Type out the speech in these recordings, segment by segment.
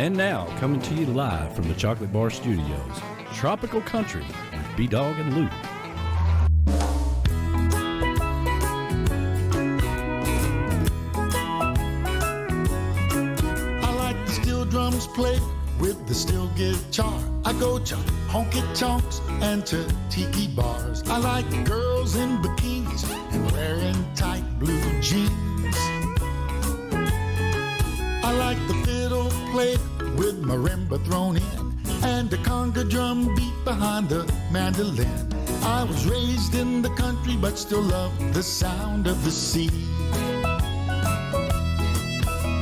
And now, coming to you live from the Chocolate Bar Studios, Tropical Country with B-Dawg and Lou. I like the steel drums played with the steel guitar. I go to honky-tonks and to tiki bars. I like girls in bikinis and wearing tight blue jeans. I like the fiddle played with marimba thrown in and the conga drum beat behind the mandolin. I was raised in the country but still love the sound of the sea.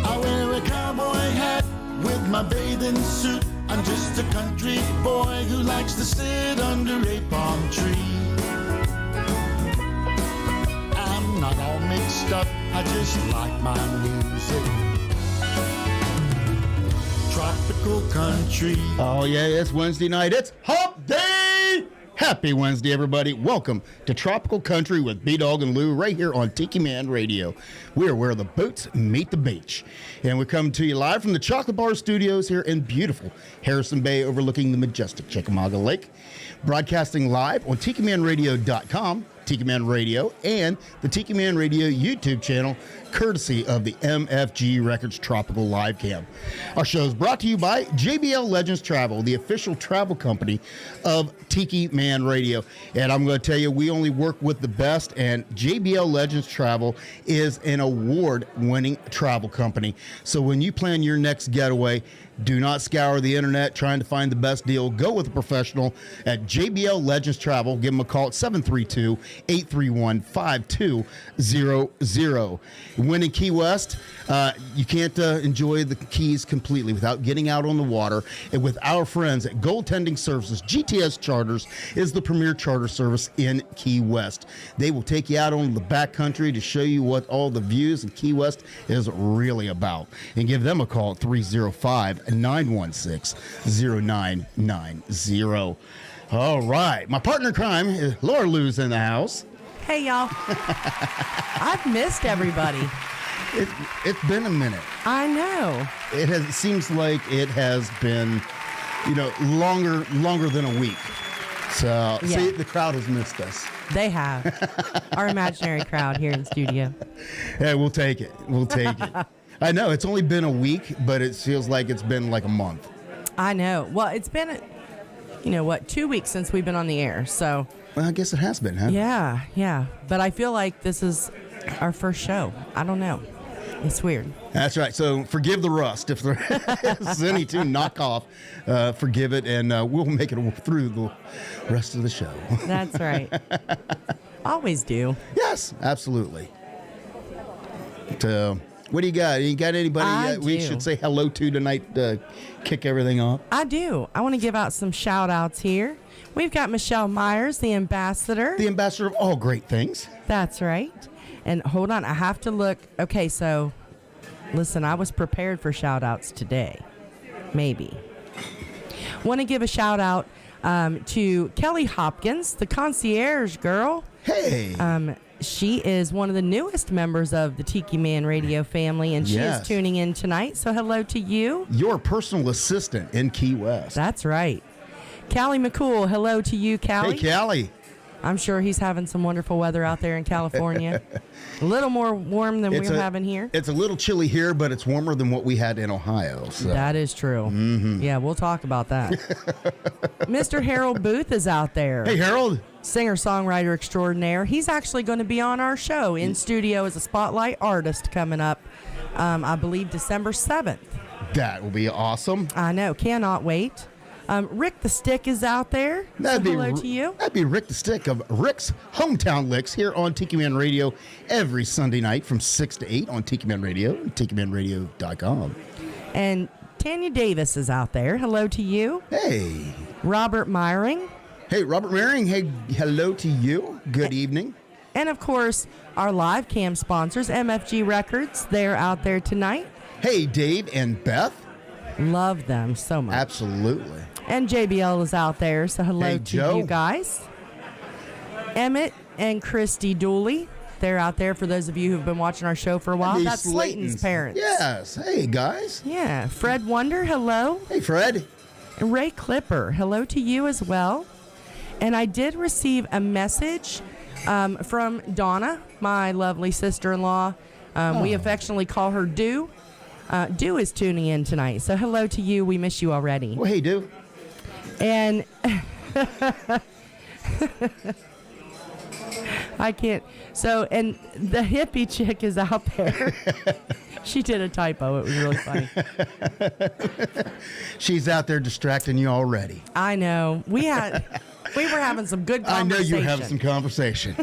I wear a cowboy hat with my bathing suit. I'm just a country boy who likes to sit under a palm tree. I'm not all mixed up, I just like my music. Tropical country. Oh yeah, it's Wednesday night. It's Hump Day! Happy Wednesday, everybody. Welcome to Tropical Country with B-Dawg and Lou right here on Tiki Man Radio. We are where the boats meet the beach. And we're coming to you live from the Chocolate Bar Studios here in beautiful Harrison Bay overlooking the majestic Chickamauga Lake. Broadcasting live on TikiManRadio.com, Tiki Man Radio, and the Tiki Man Radio YouTube channel, courtesy of the MFG Records Tropical Live Cam. Our show is brought to you by JBL Legends Travel, the official travel company of Tiki Man Radio. And I'm going to tell you, we only work with the best, and JBL Legends Travel is an award-winning travel company. So when you plan your next getaway, do not scour the internet trying to find the best deal. Go with a professional at JBL Legends Travel. Give them a call at 732-831-5200. When in Key West, you can't enjoy the Keys completely without getting out on the water. And with our friends at Goaltending Services, GTS Charters is the premier charter service in Key West. They will take you out on the backcountry to show you what all the views in Key West is really about. And give them a call at 305-916-0990. All right. My partner in crime is Laura Lou's in the house. Hey, y'all. I've missed everybody. It's been a minute. I know. It seems like it has been, longer than a week. So, yeah. See, the crowd has missed us. They have. Our imaginary crowd here in studio. Hey, we'll take it. We'll take it. I know, it's only been a week, but it feels like it's been like a month. I know. Well, it's been, 2 weeks since we've been on the air, so. Well, I guess it has been, huh? Yeah. But I feel like this is our first show. I don't know. It's weird. That's right. So forgive the rust. If there is any to knock off, forgive it, and we'll make it through the rest of the show. That's right. Always do. Yes, absolutely. So, what do you got? You got anybody we should say hello to tonight to kick everything off? I do. I want to give out some shout-outs here. We've got Michelle Myers, the ambassador. The ambassador of all great things. That's right. And hold on, I have to look. Okay, so listen, I was prepared for shout-outs today. Maybe. Want to give a shout-out to Kelly Hopkins, the concierge girl. Hey. She is one of the newest members of the Tiki Man Radio family, and she is tuning in tonight. So hello to you. Your personal assistant in Key West. That's right. Callie McCool, hello to you, Callie. Hey, Callie. I'm sure he's having some wonderful weather out there in California. A little more warm than we're having here. It's a little chilly here, but it's warmer than what we had in Ohio. So. That is true. Mm-hmm. Yeah, we'll talk about that. Mr. Harold Booth is out there. Hey, Harold. Singer-songwriter extraordinaire. He's actually going to be on our show in studio as a spotlight artist coming up, I believe, December 7th. That will be awesome. I know. Cannot wait. Rick the Stick is out there. Hello to you. That'd be Rick the Stick of Rick's Hometown Licks here on Tiki Man Radio every Sunday night from 6 to 8 on Tiki Man Radio, TikiManRadio.com. And Tanya Davis is out there. Hello to you. Hey. Robert Myring. Hey, Robert Myring. Hey, hello to you. Good evening. And, of course, our live cam sponsors, MFG Records. They're out there tonight. Hey, Dave and Beth. Love them so much. Absolutely. And JBL is out there, so hello to Joe. you guys. Emmett and Christy Dooley, they're out there. For those of you who've been watching our show for a while, These that's Slayton's parents. Yes. Hey, guys. Yeah. Fred Wonder, hello. Hey, Fred. And Ray Clipper, hello to you as well. And I did receive a message from Donna, my lovely sister-in-law. We affectionately call her Dew. Dew is tuning in tonight. So hello to you. We miss you already. Well, hey, Dew. And I can't. So, and the hippie chick is out there. She did a typo. It was really funny. She's out there distracting you already. I know. We were having some good I know conversation. you were having some conversation.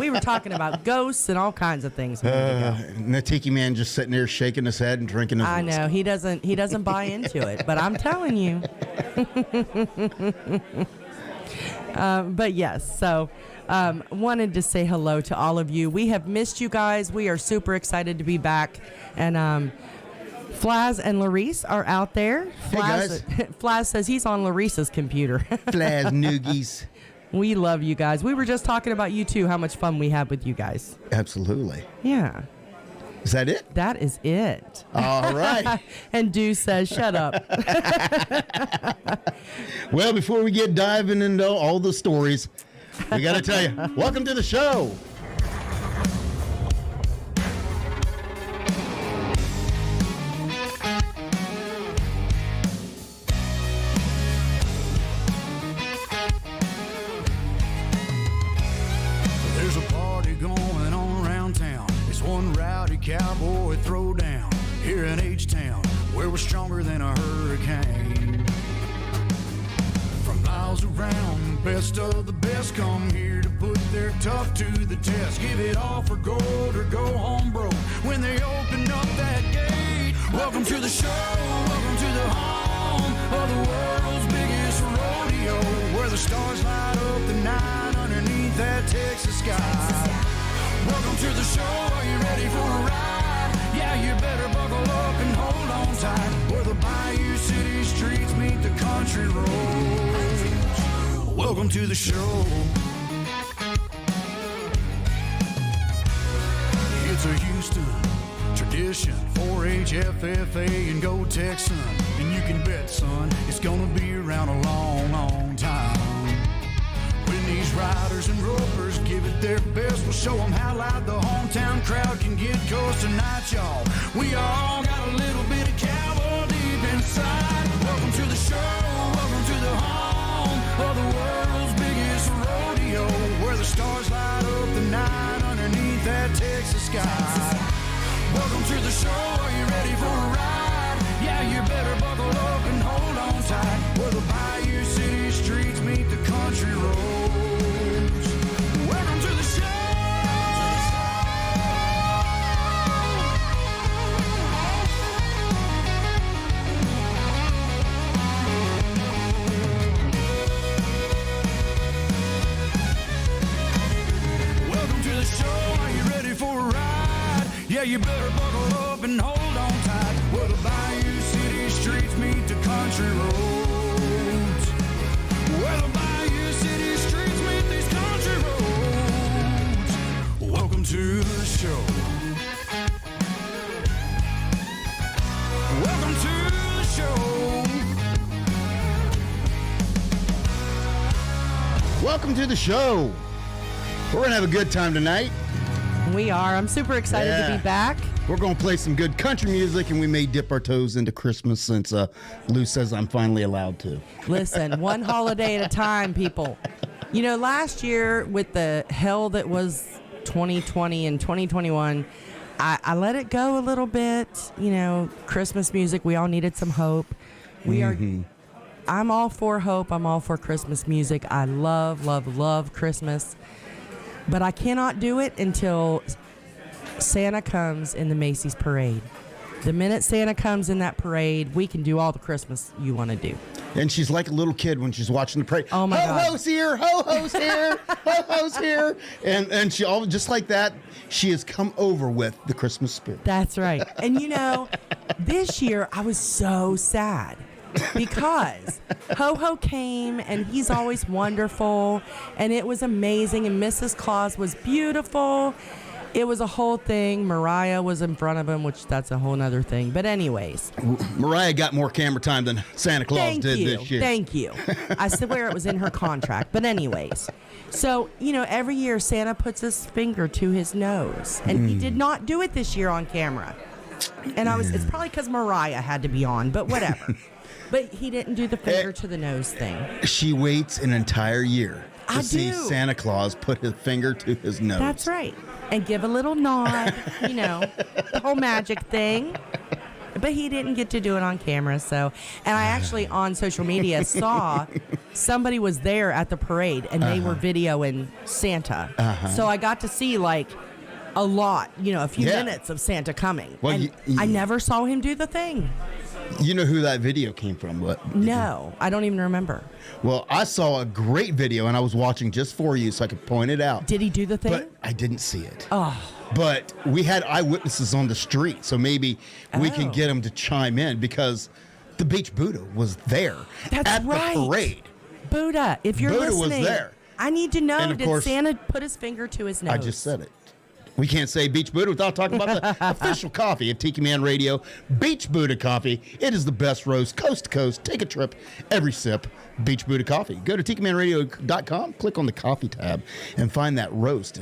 We were talking about ghosts and all kinds of things. And the Tiki Man just sitting there shaking his head and drinking his I whiskey. know he doesn't buy into it, but I'm telling you. But yes, so wanted to say hello to all of you. We have missed you guys. We are super excited to be back, and Flaz and Larice are out there. Hey, guys. Flaz says he's on Larice's computer. Flaz noogies. We love you guys. We were just talking about you too, how much fun we had with you guys. Absolutely. Yeah. Is that it? That is it. All right. And Dew says, shut up. Well, before we get diving into all the stories, we got to tell you, welcome to the show. There's a party going on around town. It's one rowdy cowboy throwdown here in H-Town, where we're stronger than a hurricane. From miles around, best of the best come here to put their tough to the test. Give it all for gold or go home broke when they open up that gate. Welcome to the show, welcome to the home of the world's biggest rodeo, where the stars light up the night underneath that Texas sky. Welcome to the show, are you ready for a ride? Yeah, you better buckle up and hold on tight, where the Bayou City streets meet the country roads. Welcome to the show. It's a Houston tradition, 4-H, FFA, and Go Texan. And you can bet, son, it's gonna be around a long, long time. When these riders and ropers give it their best, we'll show them how loud the hometown crowd can get. 'Cause tonight, y'all, we all got a little bit of cowboy deep inside. Welcome to the show, welcome to the home of the world's biggest rodeo, where the stars light up the night underneath that Texas sky. Welcome to the show, are you ready for a ride? Yeah, you better buckle up and hold on tight, where the Bayou City streets meet the country roads. Welcome to the show. Welcome to the show, are you ready for a ride? Yeah, you better buckle up and hold on tight, where the Bayou City streets meet the country roads. Where the Bayou City streets meet these country roads. Welcome to the show. Welcome to the show. Welcome to the show. We're going to have a good time tonight. We are. I'm super excited to be back. We're going to play some good country music, and we may dip our toes into Christmas since Lou says I'm finally allowed to. Listen, one holiday at a time, people. You know, last year with the hell that was 2020 and 2021, I let it go a little bit. You know, Christmas music, we all needed some hope. I'm all for hope. I'm all for Christmas music. I love, love, love Christmas. But I cannot do it until Santa comes in the Macy's parade. The minute Santa comes in that parade, we can do all the Christmas you want to do. And she's like a little kid when she's watching the parade. Oh, my God. Ho-ho's here, ho-ho's here, ho-ho's here. And she all just like that, she has come over with the Christmas spirit. That's right. And you know, this year I was so sad because Ho-Ho came and he's always wonderful and it was amazing and Mrs. Claus was beautiful. It was a whole thing. Mariah was in front of him, which that's a whole nother thing. But anyways. Mariah got more camera time than Santa Claus did this year. Thank you. I swear it was in her contract. But anyways. So, every year Santa puts his finger to his nose. And he did not do it this year on camera. And it's probably because Mariah had to be on, but whatever. But he didn't do the finger to the nose thing. She waits an entire year to see Santa Claus put his finger to his nose. That's right. And give a little nod, the whole magic thing. But he didn't get to do it on camera. So, and I actually on social media saw somebody was there at the parade and they were videoing Santa. So I got to see a lot, a few minutes of Santa coming. Well, and I never saw him do the thing. You know who that video came from? What? No, I don't even remember. Well, I saw a great video, and I was watching just for you so I could point it out. Did he do the thing? But I didn't see it. Oh. But we had eyewitnesses on the street, so maybe we can get them to chime in because the Beach Buddha was there at the parade. Buddha, if you're Buddha listening, was there. I need to know, And of did course, Santa put his finger to his nose? I just said it. We can't say Beach Buddha without talking about the official coffee at Tiki Man Radio. Beach Buddha Coffee. It is the best roast coast to coast. Take a trip, every sip. Beach Buddha Coffee. Go to TikiManRadio.com, click on the coffee tab, and find that roast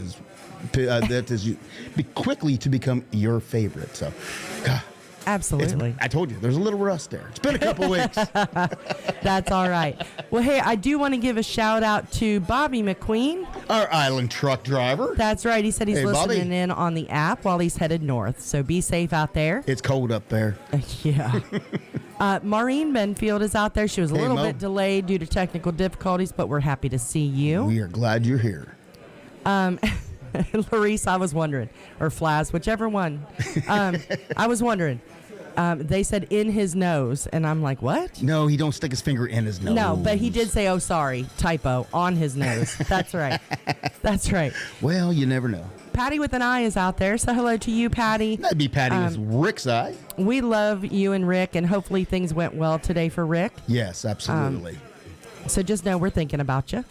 that is quickly to become your favorite. So, God. Absolutely. I told you, there's a little rust there. It's been a couple weeks. That's all right. Well, hey, I do want to give a shout out to Bobby McQueen, our island truck driver. That's right. He said he's listening Bobby. in on the app while he's headed north. So be safe out there. It's cold up there. Yeah. Maureen Benfield is out there. She was a little Mo. bit delayed due to technical difficulties, but we're happy to see you. We are glad you're here. Larice, I was wondering, or Flaz, whichever one. I was wondering. They said in his nose, and I'm like, what? No, he don't stick his finger in his nose. No, but he did say, oh, sorry, typo, on his nose. That's right. That's right. Well, you never know. Patty with an eye is out there. So hello to you, Patty. That'd be Patty with Rick's eye. We love you and Rick, and hopefully things went well today for Rick. Yes, absolutely. So just know we're thinking about you.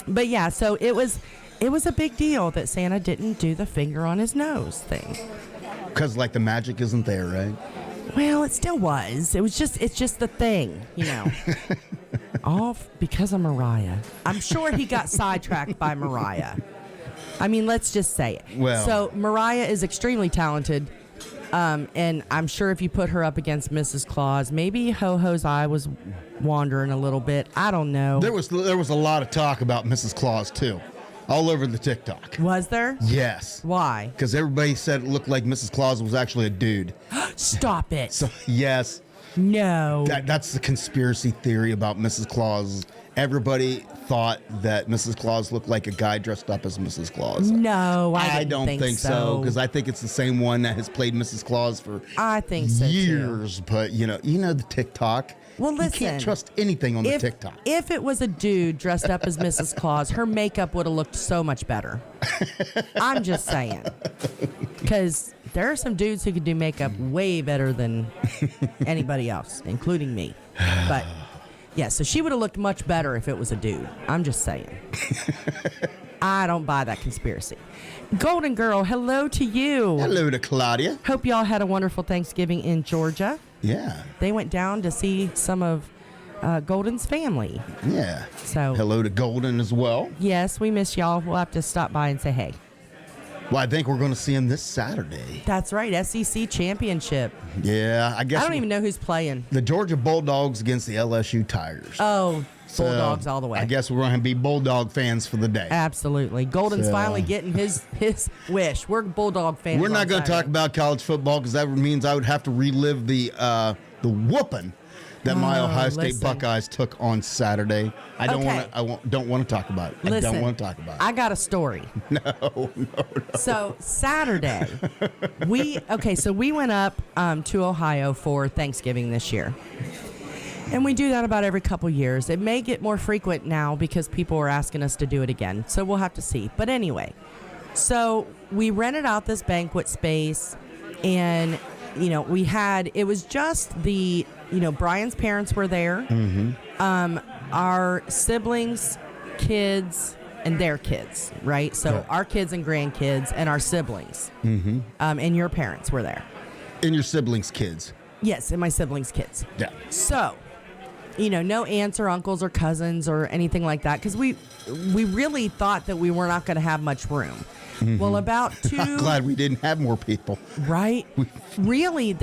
But yeah, so it was a big deal that Santa didn't do the finger on his nose thing. Because the magic isn't there, right? Well, it still was. It's just the thing, All because of Mariah. I'm sure he got sidetracked by Mariah. I mean, let's just say it. Well. So Mariah is extremely talented. And I'm sure if you put her up against Mrs. Claus, maybe Ho-Ho's eye was wandering a little bit. I don't know. There was a lot of talk about Mrs. Claus, too. All over the TikTok. Was there? Yes. Why? Because everybody said it looked like Mrs. Claus was actually a dude. Stop it. So, yes. No. That's the conspiracy theory about Mrs. Claus. Everybody thought that Mrs. Claus looked like a guy dressed up as Mrs. Claus. No, I don't think so. Because I think it's the same one that has played Mrs. Claus for I think so years. Too. But, you know the TikTok. Well, listen. You can't trust anything on the TikTok. If it was a dude dressed up as Mrs. Claus, her makeup would have looked so much better. I'm just saying. Because there are some dudes who could do makeup way better than anybody else, including me. But, yeah, so she would have looked much better if it was a dude. I'm just saying. I don't buy that conspiracy. Golden Girl, hello to you. Hello to Claudia. Hope y'all had a wonderful Thanksgiving in Georgia. Yeah. They went down to see some of Golden's family. Yeah. So hello to Golden as well. Yes, we miss y'all. We'll have to stop by and say hey. Well, I think we're going to see him this Saturday. That's right, SEC Championship. Yeah, I guess. I don't even know who's playing. The Georgia Bulldogs against the LSU Tigers. Oh, Bulldogs all the way. I guess we're going to be Bulldog fans for the day. Absolutely. Golden's finally getting his wish. We're Bulldog fans. We're not going to talk about college football because that means I would have to relive the whooping that my Ohio State Buckeyes took on Saturday. I don't want to talk about it. Listen, I don't want to talk about it. I got a story. No. So Saturday, we went up to Ohio for Thanksgiving this year. And we do that about every couple years. It may get more frequent now because people are asking us to do it again. So we'll have to see. But anyway, so we rented out this banquet space and it was just the, Brian's parents were there. Our siblings, kids, and their kids, right? So our kids and grandkids and our siblings. And your parents were there. And your siblings' kids. Yes, and my siblings' kids. Yeah. So, no aunts or uncles or cousins or anything like that, because we really thought that we were not going to have much room. Well, about I'm glad we didn't have more people. Right? Really,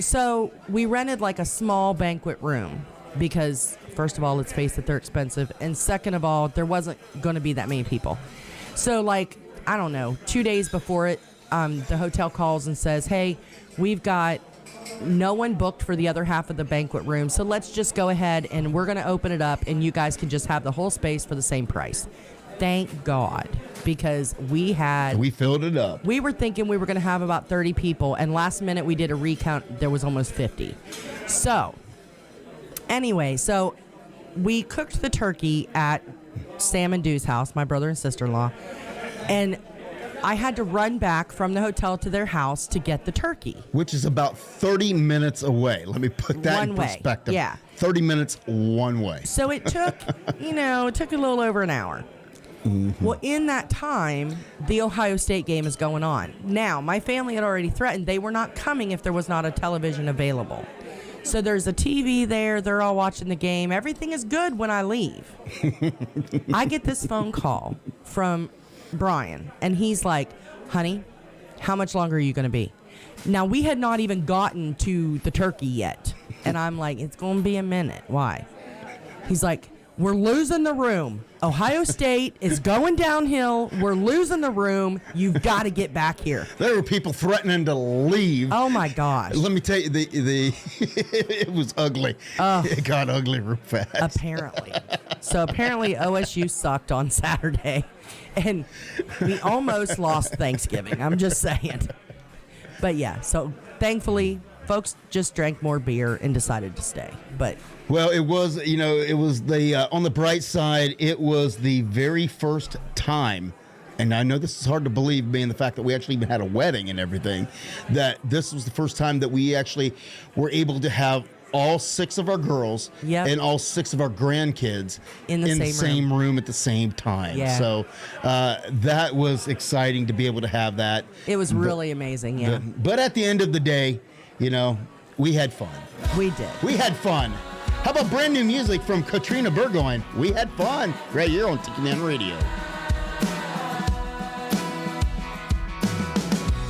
so we rented like a small banquet room because, first of all, let's face it, they're expensive. And second of all, there wasn't going to be that many people. So, I don't know, 2 days before it, the hotel calls and says, hey, we've got no one booked for the other half of the banquet room, so let's just go ahead and we're going to open it up and you guys can just have the whole space for the same price. Thank God, because we filled it up. We were thinking we were going to have about 30 people, and last minute we did a recount, there was almost 50. So anyway, we cooked the turkey at Sam and Dew's house, my brother and sister-in-law, and I had to run back from the hotel to their house to get the turkey. Which is about 30 minutes away. Let me put that in perspective. Yeah. 30 minutes one way. So it took, it took a little over an hour. Well, in that time, the Ohio State game is going on. Now, my family had already threatened they were not coming if there was not a television available. So there's a TV there. They're all watching the game. Everything is good when I leave. I get this phone call from Brian, and he's like, honey, how much longer are you going to be? Now, we had not even gotten to the turkey yet. And I'm like, it's going to be a minute. Why? He's like, we're losing the room. Ohio State is going downhill. We're losing the room. You've got to get back here. There were people threatening to leave. Oh, my gosh. Let me tell you, it was ugly. It got ugly real fast. Apparently. So apparently OSU sucked on Saturday. And we almost lost Thanksgiving. I'm just saying. But yeah, so thankfully, folks just drank more beer and decided to stay. But well, it was the on the bright side, it was the very first time, and I know this is hard to believe, being the fact that we actually even had a wedding and everything, that this was the first time that we actually were able to have all 6 of our girls and all 6 of our grandkids in the same room at the same time. Yeah. So that was exciting to be able to have that. It was really amazing, yeah. But at the end of the day, we had fun. We did. We had fun. How about brand new music from Katrina Burgoyne? We had fun right here on Tiki Man Radio.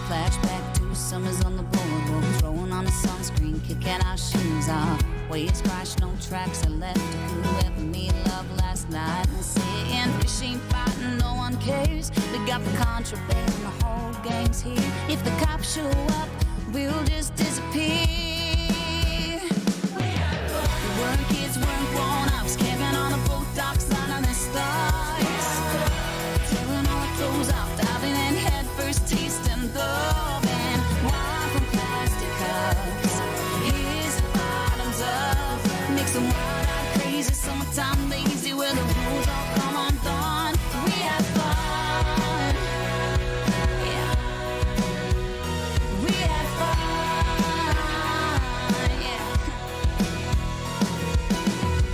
Flashback to summers on the boardwalk, throwing on a sunscreen, kicking our shoes off. Waves crash, no tracks are left to whoever made love last night. And saying fish ain't fighting, no one cares. We got the contraband, the whole gang's here. If the cops show up, we'll just disappear. We weren't kids, weren't grown-ups, camping on the boat docks under the stars. Tearing all our clothes off, diving in head first, tasting the band. Wine from plastic cups, here's the bottoms up. Mix them wild out crazy, summertime lazy, where the rules all come undone. We had fun, yeah. We had fun, yeah.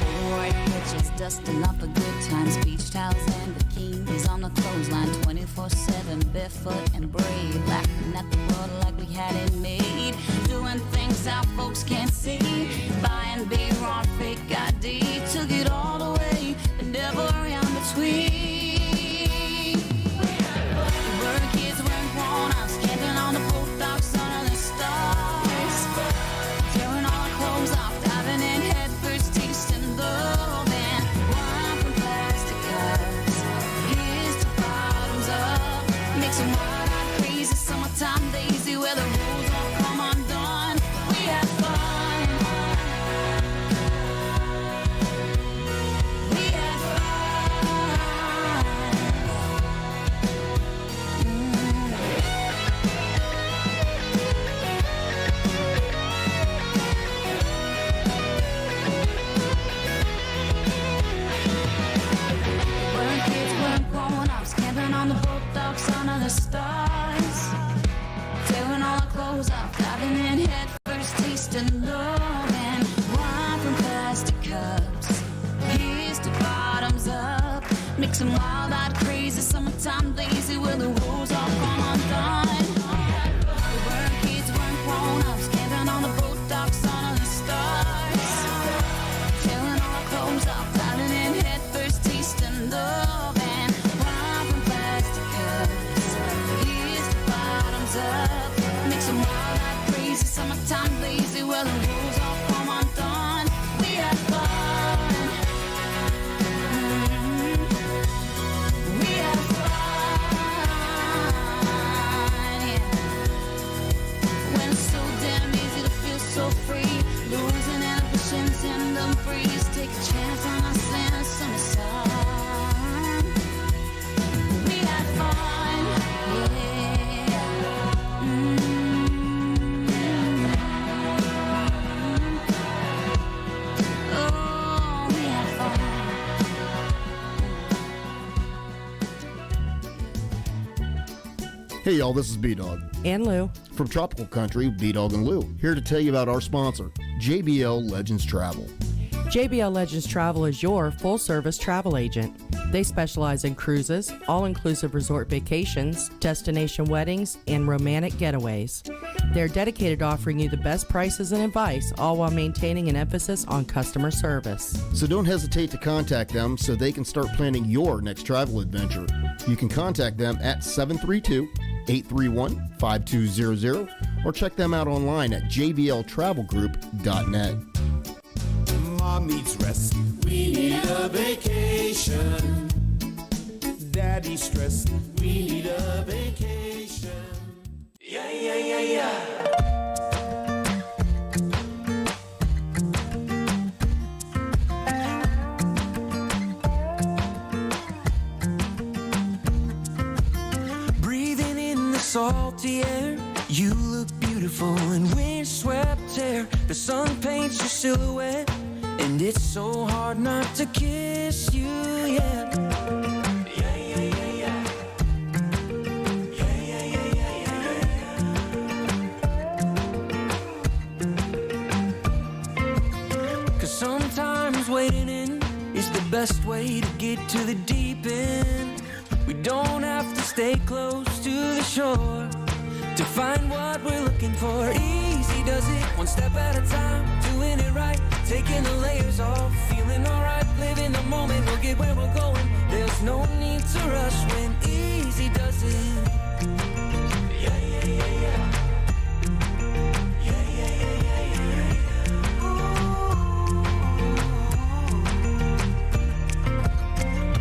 Polaroid pictures dusting up a good times, beach towels and bikinis on the clothesline, 24/7, barefoot and brave, laughing at the world like we had it made, doing things our folks can't see, buying beer on fake ID, took it all the way, but never in between. We were kids, weren't grown-ups, camping on the boat docks under the stars, tearing all our clothes off, diving in head first, tasting the band. Wine from plastic cups, here's the bottoms up. Mix them wild out crazy, summertime lazy, where the rules all come undone. We had fun. We had fun. Mixing wild-eyed, crazy, summertime lazy, with the rules all come undone. We weren't kids, weren't grown-ups, camping on the boat docks under the stars, tearing all our clothes off, diving in head first, tasting love and popping plastic cups. Here's the bottoms up, mixing wild-eyed, crazy, summertime lazy, with the rules all come undone. We had fun. In the breeze, take a chance on us in the summer sun. We had fun, yeah. Oh, we had fun. Hey, y'all, this is B-Dawg. And Lou. From Tropical Country, B-Dawg and Lou, here to tell you about our sponsor, JBL Legends Travel. JBL Legends Travel is your full-service travel agent. They specialize in cruises, all-inclusive resort vacations, destination weddings, and romantic getaways. They're dedicated to offering you the best prices and advice, all while maintaining an emphasis on customer service. So don't hesitate to contact them so they can start planning your next travel adventure. You can contact them at 732-831-5200 or check them out online at jbltravelgroup.net. Mom needs rest. We need a vacation. Daddy's stressed. We need a vacation. Yeah, yeah, yeah, yeah. Breathing in the salty air, you look beautiful in wind-swept hair. The sun paints your silhouette, and it's so hard not to kiss you, yeah. Yeah, yeah, yeah, yeah. Yeah, yeah, yeah, yeah, yeah, yeah. 'Cause sometimes waiting in is the best way to get to the deep end. We don't have to stay close to the shore to find what we're looking for. Easy does it, one step at a time, doing it right, taking the layers off, feeling alright, living the moment, we'll get where we're going. There's no need to rush when easy does it. Yeah, yeah, yeah, yeah. Yeah, yeah, yeah, yeah, yeah,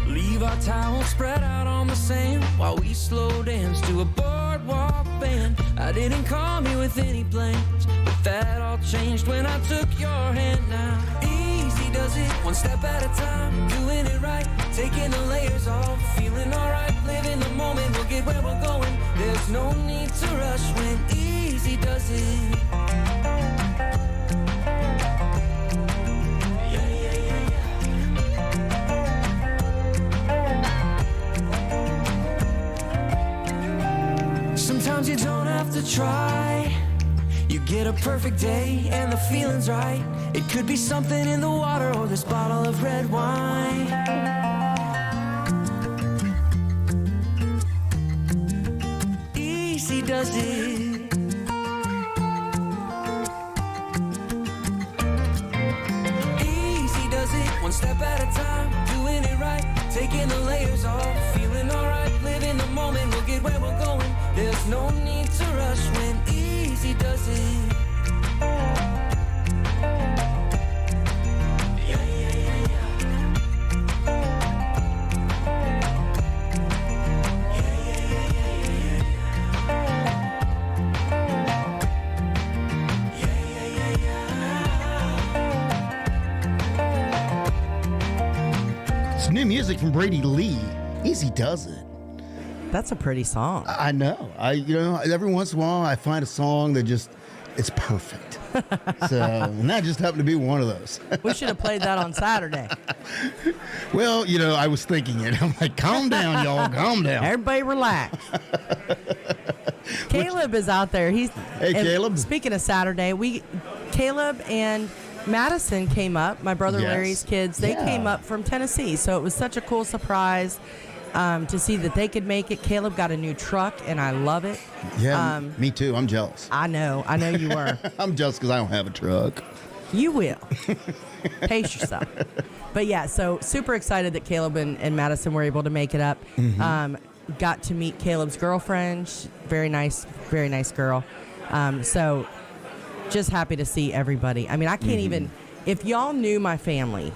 yeah. Leave our towels spread out on the sand while we slow dance to a boardwalk band. I didn't come here with any plans, but that all changed when I took your hand. Now easy does it, one step at a time, doing it right, taking the layers off, feeling alright, living the moment, we'll get where we're going. There's no need to rush when easy does it. Yeah, yeah, yeah, yeah. Sometimes you don't have to try. You get a perfect day and the feeling's right. It could be something in the water or this bottle of red wine. Easy does it. Easy does it, one step at a time, doing it right, taking the layers off, feeling alright, living the moment, we'll get where we're going. There's no need to rush when easy does it. Yeah, yeah, yeah, yeah. Yeah, yeah, yeah, yeah, yeah, yeah. Yeah, yeah, yeah, yeah. It's new music from Brady Lee. Easy does it. That's a pretty song. I know. Every once in a while I find a song that just, it's perfect. So, and that just happened to be one of those. We should have played that on Saturday. Well, I was thinking it. I'm like, calm down, y'all, calm down. Everybody relax. Caleb is out there. Hey, Caleb. Speaking of Saturday, Caleb and Madison came up. My brother Yes. Larry's kids, they Yeah. came up from Tennessee. So it was such a cool surprise to see that they could make it. Caleb got a new truck, and I love it. Yeah, me too. I'm jealous. I know you were. I'm jealous because I don't have a truck. You will. Pace yourself. But yeah, so super excited that Caleb and Madison were able to make it up. Got to meet Caleb's girlfriend. Very nice girl. So just happy to see everybody. I mean, I can't even, if y'all knew my family,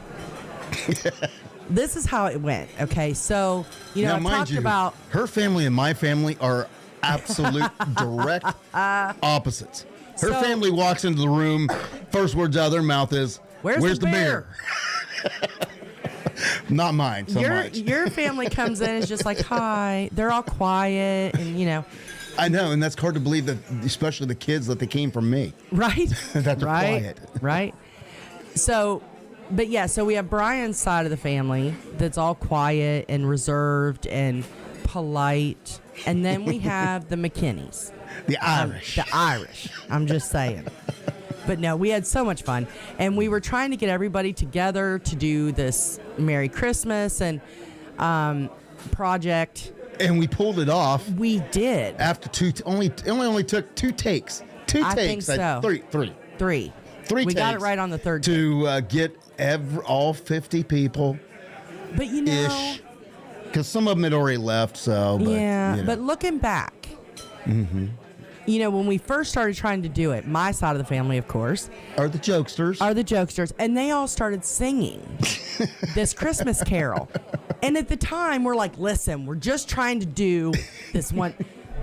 this is how it went. Okay. So, Now, I mind talked you, about her family and my family are absolute direct opposites. Her So- family walks into the room, first words out of their mouth is, Where's the bear?" Not mine so much. Your family comes in and is just like, hi. They're all quiet and, I know, and that's hard to believe that, especially the kids, that they came from me. right? That they're right, quiet. right. So, but yeah, so we have Brian's side of the family that's all quiet and reserved and polite. And then we have the McKinneys. The Irish. The Irish. I'm just saying. But no, we had so much fun. And we were trying to get everybody together to do this Merry Christmas and project. And we pulled it off We did. after it only took 2 takes. I think so. Three Three. We got it takes right on the third take. to get all 50 people But ish, because some of them had already left. So, but, yeah, you know. but looking back, when we first started trying to do it, my side of the family, of course, are the jokesters. are the jokesters, and they all started singing this Christmas carol. And at the time, we're like, listen, we're just trying to do this one.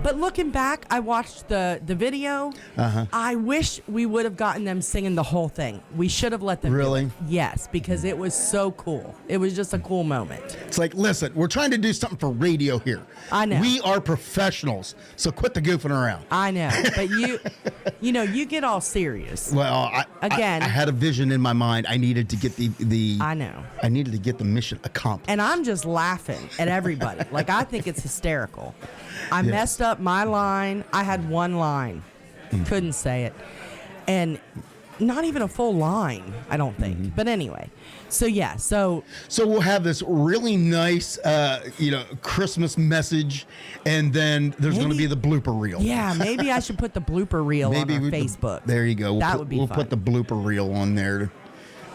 But looking back, I watched the video. I wish we would have gotten them singing the whole thing. We should have let them do Really? it. Yes, because it was so cool. It was just a cool moment. It's like, listen, we're trying to do something for radio here. I know. We are professionals, so quit the goofing around. I know, but you get all serious. Well, Again. I had a vision in my mind. I needed to get the I know. I needed to get the mission accomplished. And I'm just laughing at everybody. Like, I think it's hysterical. I messed up my line. I had one line. Couldn't say it. And not even a full line, I don't think. But anyway. So, yeah. So we'll have this really nice, Christmas message, and then there's going to be the blooper reel. yeah, maybe I should put the blooper reel on our Facebook. There you go. That would be We'll fun. put the blooper reel on there.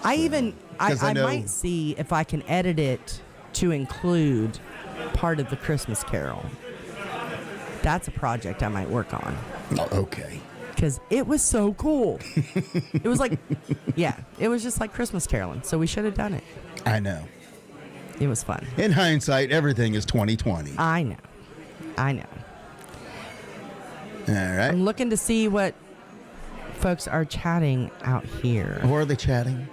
I 'Cause I know- might see if I can edit it to include part of the Christmas Carol. That's a project I might work on. Oh, okay. Because it was so cool. It was like, it was just like Christmas caroling. So we should have done it. I know. It was fun. In hindsight, everything is 2020. I know. All right. I'm looking to see what folks are chatting out here. Who are they chatting?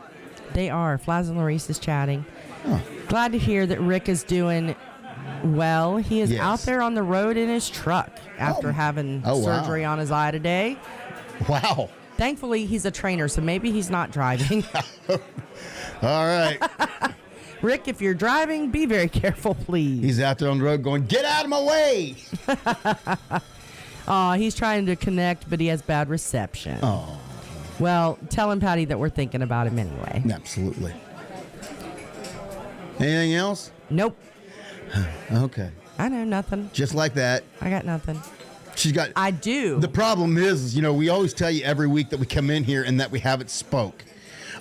They are. Flaz and Larice is chatting. Oh. Glad to hear that Rick is doing well. He is Yes. out there on the road in his truck after having Oh, wow. surgery on his eye today. Wow. Thankfully, he's a trainer, so maybe he's not driving. All right. Rick, if you're driving, be very careful, please. He's out there on the road going, get out of my way. He's trying to connect, but he has bad reception. Oh, Well, tell him, Patty, that we're thinking about him anyway. absolutely. Anything else? Nope. Okay. I know nothing. Just like that. I got nothing. She's got. I do. The problem is, we always tell you every week that we come in here and that we haven't spoke.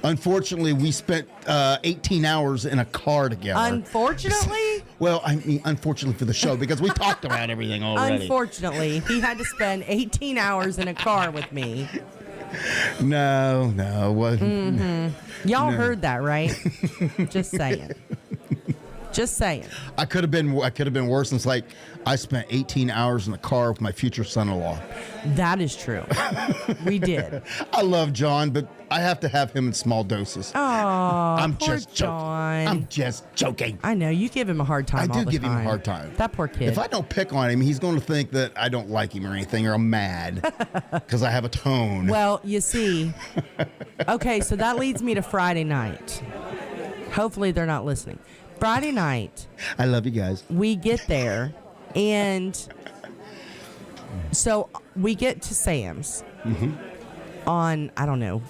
Unfortunately, we spent 18 hours in a car together. Unfortunately? Well, I mean, unfortunately for the show, because we talked about everything already. Unfortunately, he had to spend 18 hours in a car with me. No, it wasn't. Y'all heard that, right? Just saying. Just saying. I could have been worse. It's like I spent 18 hours in the car with my future son-in-law. That is true. We did. I love John, but I have to have him in small doses. Oh, I'm poor just joking. John. I'm just joking. I know you give him a hard time. I all do the give him a time. hard time. That poor kid. If I don't pick on him, he's going to think that I don't like him or anything, or I'm mad because I have a tone. Well, you see. Okay, so that leads me to Friday night. Hopefully they're not listening. Friday night, I love you guys. we get there, and so we get to Sam's on, I don't know,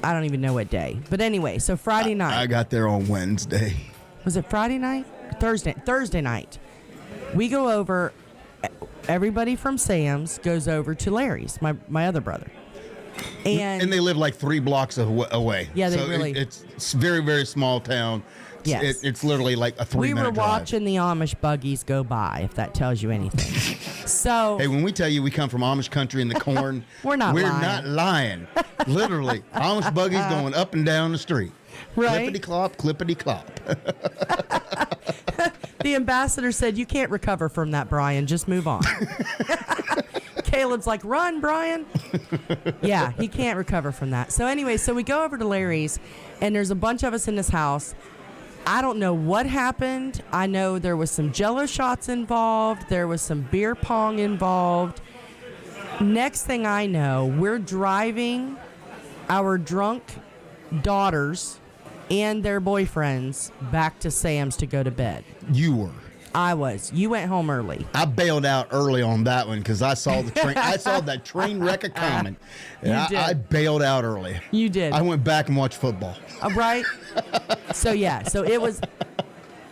I don't even know what day. But anyway, so Friday night. I got there on Wednesday. Was it Friday night? Thursday night. We go over. Everybody from Sam's goes over to Larry's, my other brother. And they live like 3 blocks away. Yeah, they so really. It's very, very small town. Yes. It's literally like a 3-minute drive. We were watching the Amish buggies go by, if that tells you anything. So. Hey, when we tell you we come from Amish country in the corn, we're not lying. Literally, Amish buggies going up and down the street. Right. Clippity-clop, clippity-clop. The ambassador said, "You can't recover from that, Brian. Just move on." Caleb's like, "Run, Brian." Yeah, he can't recover from that. So anyway, so we go over to Larry's, and there's a bunch of us in this house. I don't know what happened. I know there was some Jell-O shots involved. There was some beer pong involved. Next thing I know, we're driving our drunk daughters and their boyfriends back to Sam's to go to bed. You were. I was. You went home early. I bailed out early on that one because I saw the train. I saw that train wreck coming. I bailed out early. You did. I went back and watched football. Right? So it was,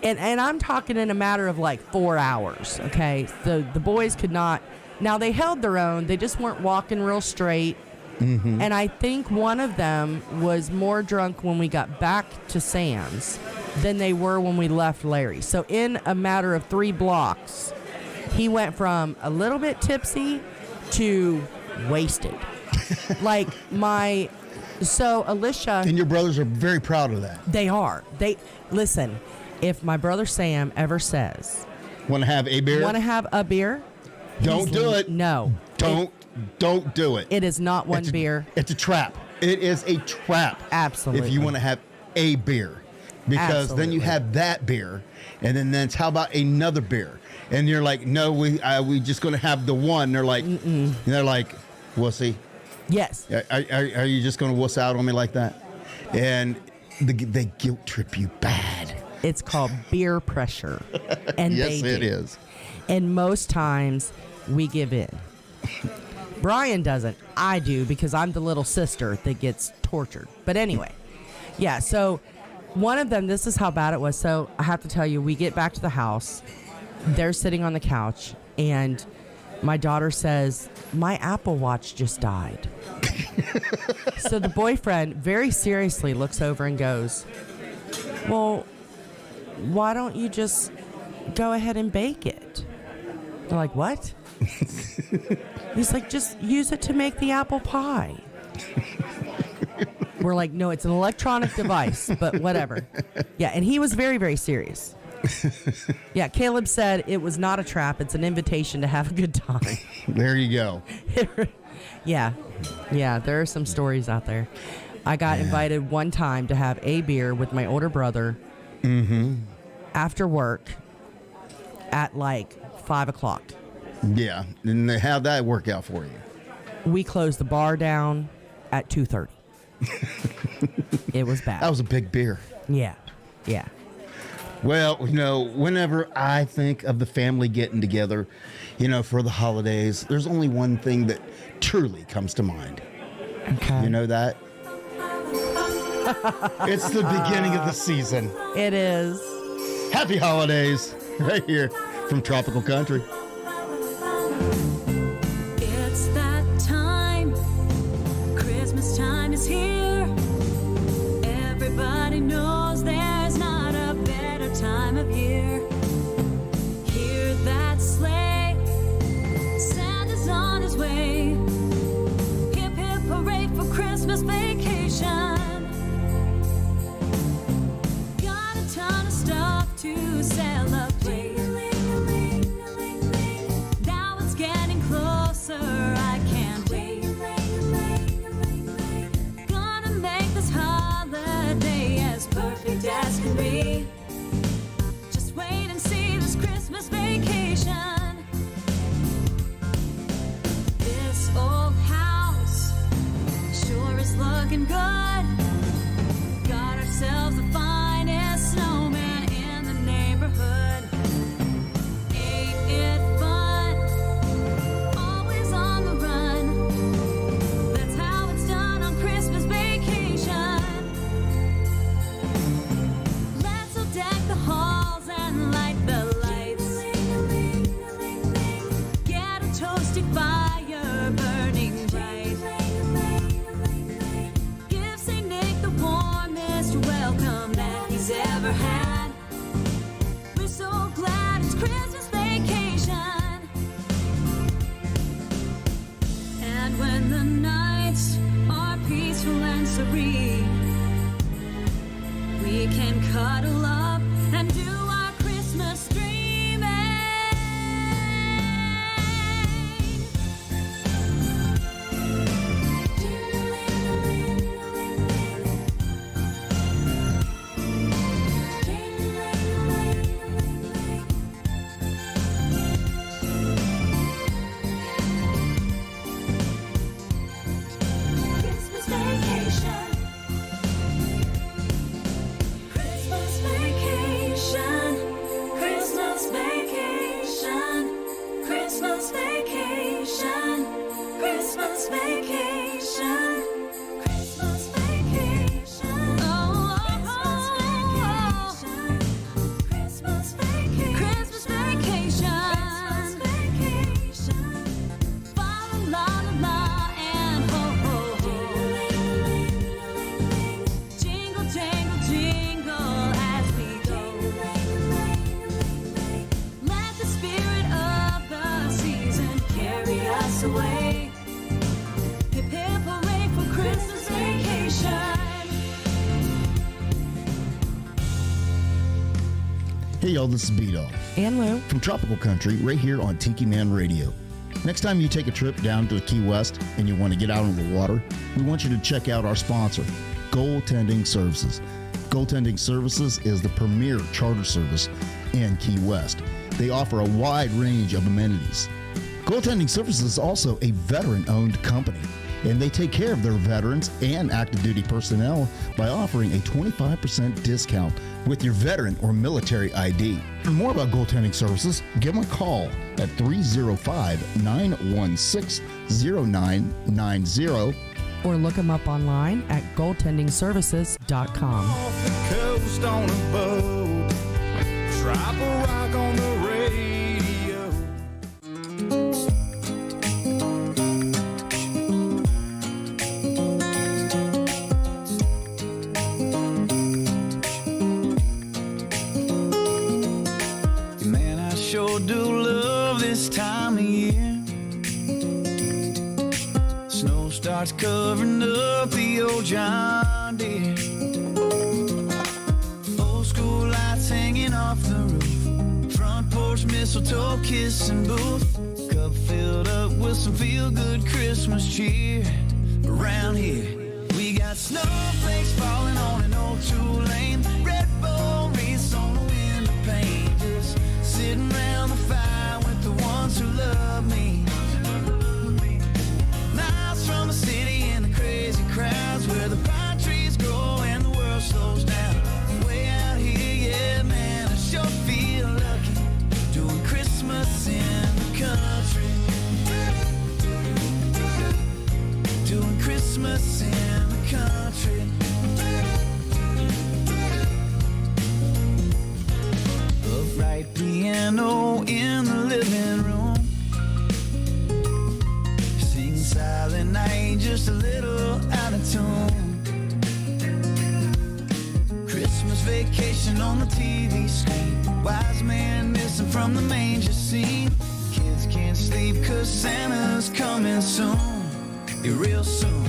and I'm talking in a matter of like 4 hours. Okay, so the boys could not. Now they held their own. They just weren't walking real straight. Mm-hmm. And I think one of them was more drunk when we got back to Sam's than they were when we left Larry. So in a matter of 3 blocks, he went from a little bit tipsy to wasted. So Alicia and your brothers are very proud of that. They are. Listen, if my brother Sam ever says, want to have a beer? Don't do it. No. Don't do it. It is not one beer. It's a trap. It is a trap. Absolutely. If you want to have a beer. Because then you have that beer, and then that's how about another beer? And you're like, no, we just going to have the one. They're like, and they're like, wussy. Yes. Are you just going to wuss out on me like that? And they guilt trip you bad. It's called beer pressure. And yes, it is. And most times we give in. Brian doesn't. I do because I'm the little sister that gets tortured. But anyway, yeah, so one of them, this is how bad it was. So I have to tell you, we get back to the house. They're sitting on the couch, and my daughter says, "My Apple Watch just died." So the boyfriend very seriously looks over and goes, "Well, why don't you just go ahead and bake it?" They're like, "What?" He's like, "Just use it to make the apple pie." We're like, "No, it's an electronic device," but whatever. Yeah, and he was very, very serious. Yeah, Caleb said it was not a trap. It's an invitation to have a good time. There you go. Yeah, there are some stories out there. I got invited one time to have a beer with my older brother after work at like 5 o'clock. Yeah, and how'd that work out for you? We closed the bar down at 2:30. It was bad. That was a big beer. Yeah. Well, whenever I think of the family getting together, for the holidays, there's only one thing that truly comes to mind. Okay. You know that? It's the beginning of the season. It is. Happy holidays, right here from Tropical Country. It's that time. Christmas time is here. Everybody knows there's not a better time of year. Hear that sleigh. Santa's on his way. Hip hip hooray for Christmas vacation. Got a ton of stuff to celebrate. It's Christmas vacation. And when the nights are peaceful and serene, we can cuddle up and do our Christmas dreaming. Christmas vacation. Christmas vacation. Christmas vacation. Christmas vacation. Christmas vacation. Christmas vacation. Oh, Christmas vacation. Christmas vacation. Christmas vacation. Fa la la la and ho ho ho. Jingle jangle jingle as we go. Let the spirit of the season carry us away. Hip hip hooray for Christmas vacation. Hey y'all, this is B-Dawg And Lou. from Tropical Country right here on Tiki Man Radio. Next time you take a trip down to Key West and you want to get out on the water, we want you to check out our sponsor, Goaltending Services. Goaltending Services is the premier charter service in Key West. They offer a wide range of amenities. Goaltending Services is also a veteran-owned company, and they take care of their veterans and active duty personnel by offering a 25% discount with your veteran or military ID. For more about Goaltending Services, give them a call at 305-916-0990. Or look them up online at goaltendingservices.com. Off the coast on a boat, drop a rock on the radio. Man, I sure do love this time of year. Snow starts covering up the old John Deere. Old school lights hanging off the roof. Front porch mistletoe kissing booth. Cup filled up with some feel-good Christmas cheer. Around here, we got snowflakes falling on an old two-lane. Red Bull wreaths on the window pane. Just sitting around the fire with the ones who love me. Miles from the city and the crazy crowds where the pine trees grow and the world slows down. Way out here, yeah, man, I sure feel lucky doing Christmas in the country. Doing Christmas in the country. Upright piano in the living room. Sing Silent Night just a little out of tune. Christmas Vacation on the TV screen. Wise man missing from the manger scene. Kids can't sleep 'cause Santa's coming soon. Yeah, real soon.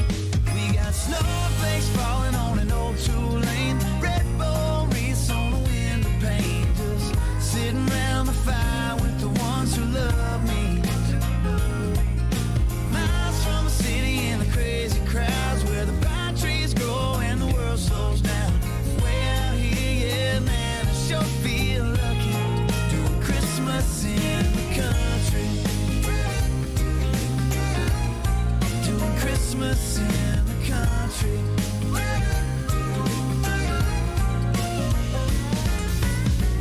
We got snowflakes falling on an old two-lane. Red Bull wreaths on the window pane. Just sitting around the fire with the ones who love me. Miles from the city and the crazy crowds where the pine trees grow and the world slows down. Way out here, yeah, man, I sure feel lucky doing Christmas in the country. Doing Christmas in the country.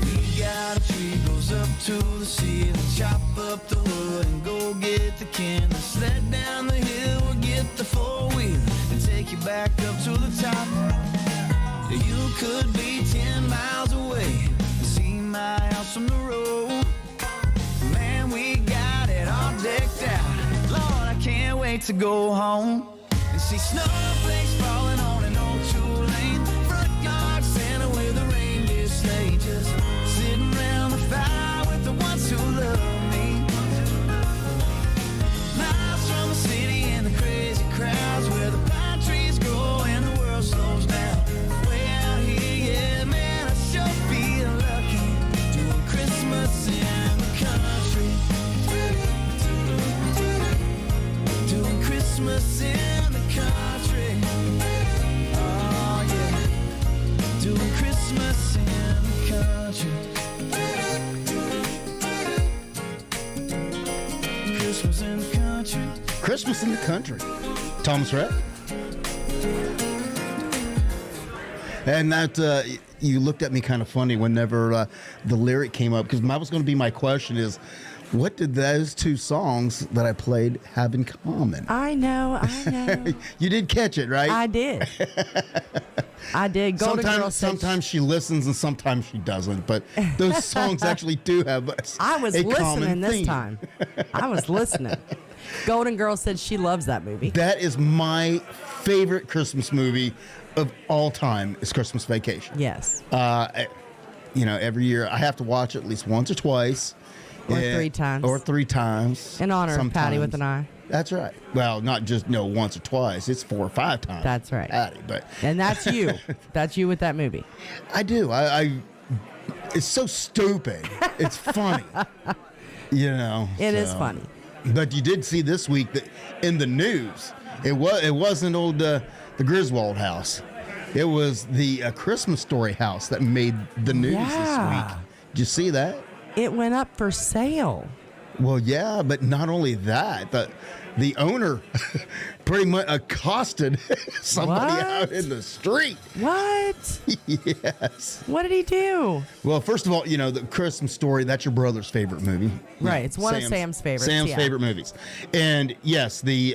We got a tree goes up to the ceiling. Chop up the wood and go get the kindling. Sled down the hill or get the four-wheel and take you back up to the top. You could be 10 miles away and see my house from the road. Man, we got it all decked out. Lord, I can't wait to go home and see snowflakes falling on an old two-lane. Front yard Santa with a reindeer sleigh. Just sitting around the fire with the Christmas in the country. Oh yeah, doing Christmas in the country. Christmas in the country. Christmas in the country. Thomas Rhett. And that you looked at me kind of funny whenever the lyric came up, because that was going to be my question: is what did those two songs that I played have in common? I know. You did catch it, right? I did. I did. Golden Girl said sometimes she listens and sometimes she doesn't, but those songs actually do have I was a common listening this theme. time. I was listening. Golden Girl said she loves that movie. That is my favorite Christmas movie of all time. Is Christmas Vacation. Yes. Every year I have to watch it at least once or twice. Or 3 times. Or 3 times. In honor of Patty with sometimes. an I. That's right. Well, not just once or twice. It's 4 or 5 times. That's right. Patty, but And that's you. That's you with that movie. I do. I it's so stupid. It's funny. It is funny. But you did see this week that in the news, it wasn't old the Griswold house. It was the Christmas Story house that made the news this week. Did you see that? It went up for sale. Well, yeah, but not only that, the owner pretty much accosted somebody What? out in the street. What? Yes. What did he do? Well, first of all, the Christmas Story, that's your brother's favorite movie. Right, it's one of Sam's favorites, Sam's yeah. favorite movies. And yes, the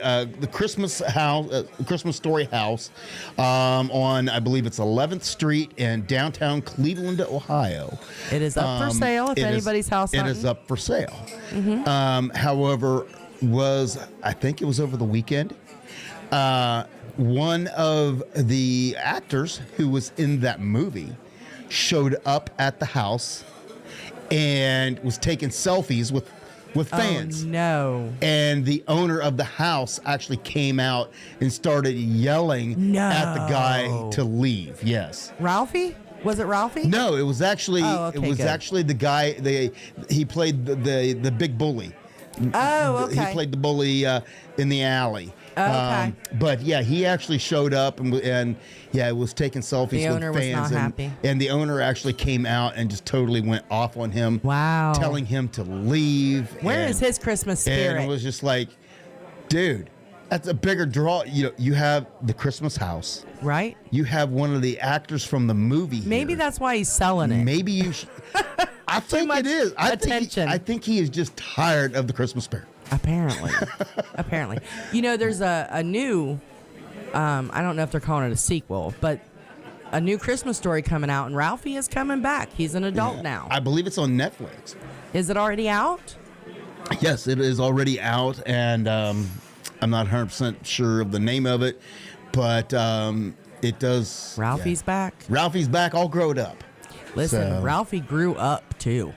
Christmas house, Christmas Story house on, I believe it's 11th Street in downtown Cleveland, Ohio. It is up for sale if anybody's house It hunting. is up for sale. However, I think it was over the weekend. One of the actors who was in that movie showed up at the house and was taking selfies with fans. Oh, no. And the owner of the house actually came out and started yelling at the guy to leave. Yes. Ralphie? Was it Ralphie? No, it was actually good. actually the guy. He played the big bully. Oh, okay. He played the bully in the alley. Okay. But yeah, he actually showed up and was taking selfies The with owner was fans. not happy. And the owner actually came out and just totally went off on him. Wow. Telling him to leave. Where is his Christmas spirit? And it was just like, dude, that's a bigger draw. You have the Christmas house. Right? You have one of the actors from the movie Maybe here. that's why he's selling it. Maybe you should. I think much it is. attention. I think he is just tired of the Christmas spirit. Apparently. Apparently. There's a new, I don't know if they're calling it a sequel, but a new Christmas Story coming out, and Ralphie is coming back. He's an adult now. I believe it's on Netflix. Is it already out? Yes, it is already out, and I'm not 100% sure of the name of it, but it does. Ralphie's back. Ralphie's back, all grown up. Listen, So- Ralphie grew up too.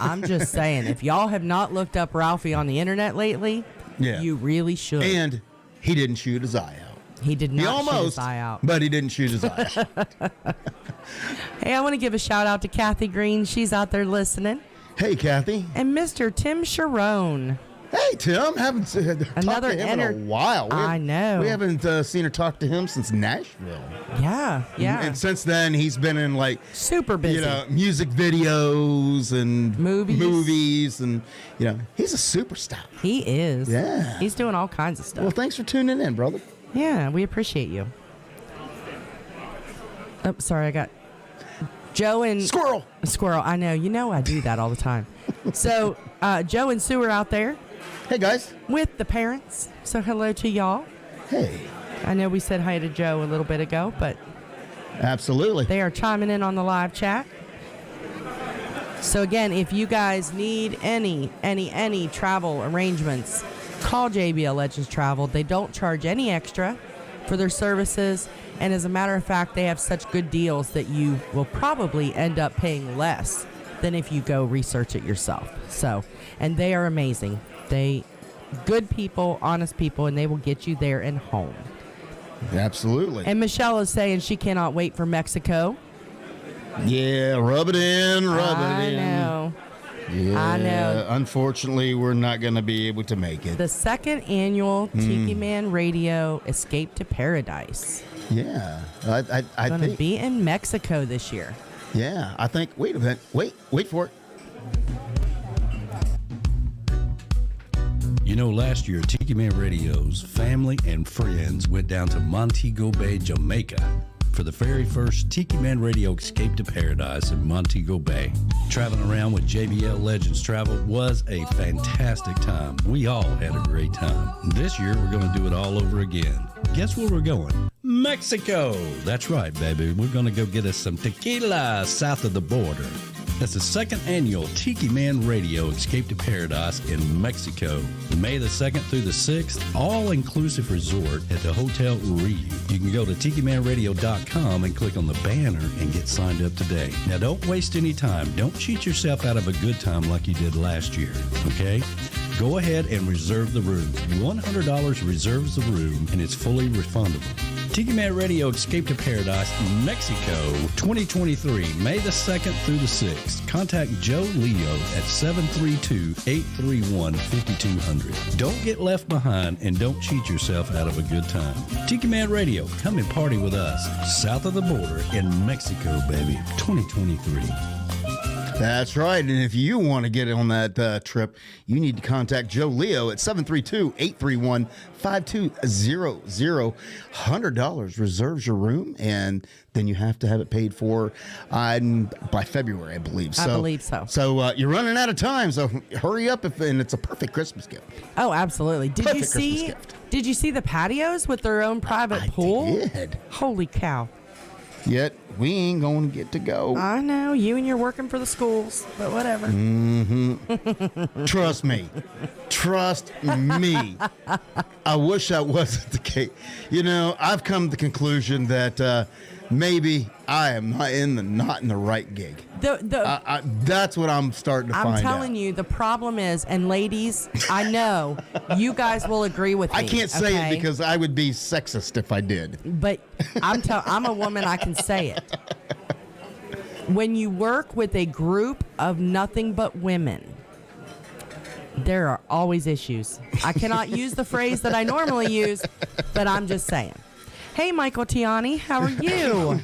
I'm just saying, if y'all have not looked up Ralphie on the internet lately, you really should. And he didn't shoot his eye out. He did not He almost, shoot his eye out. but he didn't shoot his eye out. Hey, I want to give a shout out to Kathy Green. She's out there listening. Hey, Kathy. And Mr. Tim Sharon. Hey, Tim. Haven't talked Another to him in a while. I know. We haven't seen her talk to him since Nashville. Yeah. And since then, he's been in super busy. Music videos and movies, and he's a superstar. He is. Yeah. He's doing all kinds of stuff. Well, thanks for tuning in, brother. Yeah, we appreciate you. Oh, sorry, I got Joe and Squirrel. I know. I do that all the time. So Joe and Sue are out there. Hey, guys. With the parents. So hello to y'all. Hey. I know we said hi to Joe a little bit ago, but absolutely, they are chiming in on the live chat. So again, if you guys need any travel arrangements, call JBL Legends Travel. They don't charge any extra for their services, and as a matter of fact, they have such good deals that you will probably end up paying less than if you go research it yourself. So, and they are amazing. They good people, honest people, and they will get you there and home. Absolutely. And Michelle is saying she cannot wait for Mexico. Yeah, rub it in, rub it in. I know. Yeah, I know. Unfortunately, we're not going to be able to make it. The second annual Tiki Man Radio Escape to Paradise. Yeah, I Going to think. be in Mexico this year. Yeah, I think. Wait a minute. Wait for it. You know, last year, Tiki Man Radio's family and friends went down to Montego Bay, Jamaica for the very first Tiki Man Radio Escape to Paradise in Montego Bay. Traveling around with JBL Legends Travel was a fantastic time. We all had a great time. This year, we're going to do it all over again. Guess where we're going? Mexico! That's right, baby. We're going to go get us some tequila south of the border. That's the second annual Tiki Man Radio Escape to Paradise in Mexico. May the 2nd through the 6th, all-inclusive resort at the Hotel Rio. You can go to TikiManRadio.com and click on the banner and get signed up today. Now, don't waste any time. Don't cheat yourself out of a good time like you did last year, okay? Go ahead and reserve the room. $100 reserves the room, and it's fully refundable. Tiki Man Radio Escape to Paradise, Mexico, 2023, May the 2nd through the 6th. Contact Joe Leo at 732-831-5200. Don't get left behind and don't cheat yourself out of a good time. Tiki Man Radio, come and party with us south of the border in Mexico, baby, 2023. That's right. And if you want to get on that trip, you need to contact Joe Leo at 732-831-5200. $100 reserves your room, and then you have to have it paid for by February, I believe. I believe so. So you're running out of time, so hurry up, and it's a perfect Christmas gift. Oh, absolutely. Did Perfect you see? Christmas gift. Did you see the patios with their own private pool? I did. Holy cow! Yet we ain't going to get to go. I know you and you're working for the schools, but whatever. Trust me. Trust me. I wish that wasn't the case. You know, I've come to the conclusion that maybe I am not in the right gig. That's what I'm starting to find out. I'm telling you, the problem is, and ladies, I know you guys will agree with me. I can't say okay? it because I would be sexist if I did. But I'm a woman, I can say it. When you work with a group of nothing but women, there are always issues. I cannot use the phrase that I normally use, but I'm just saying. Hey, Michael Tiani, how are you?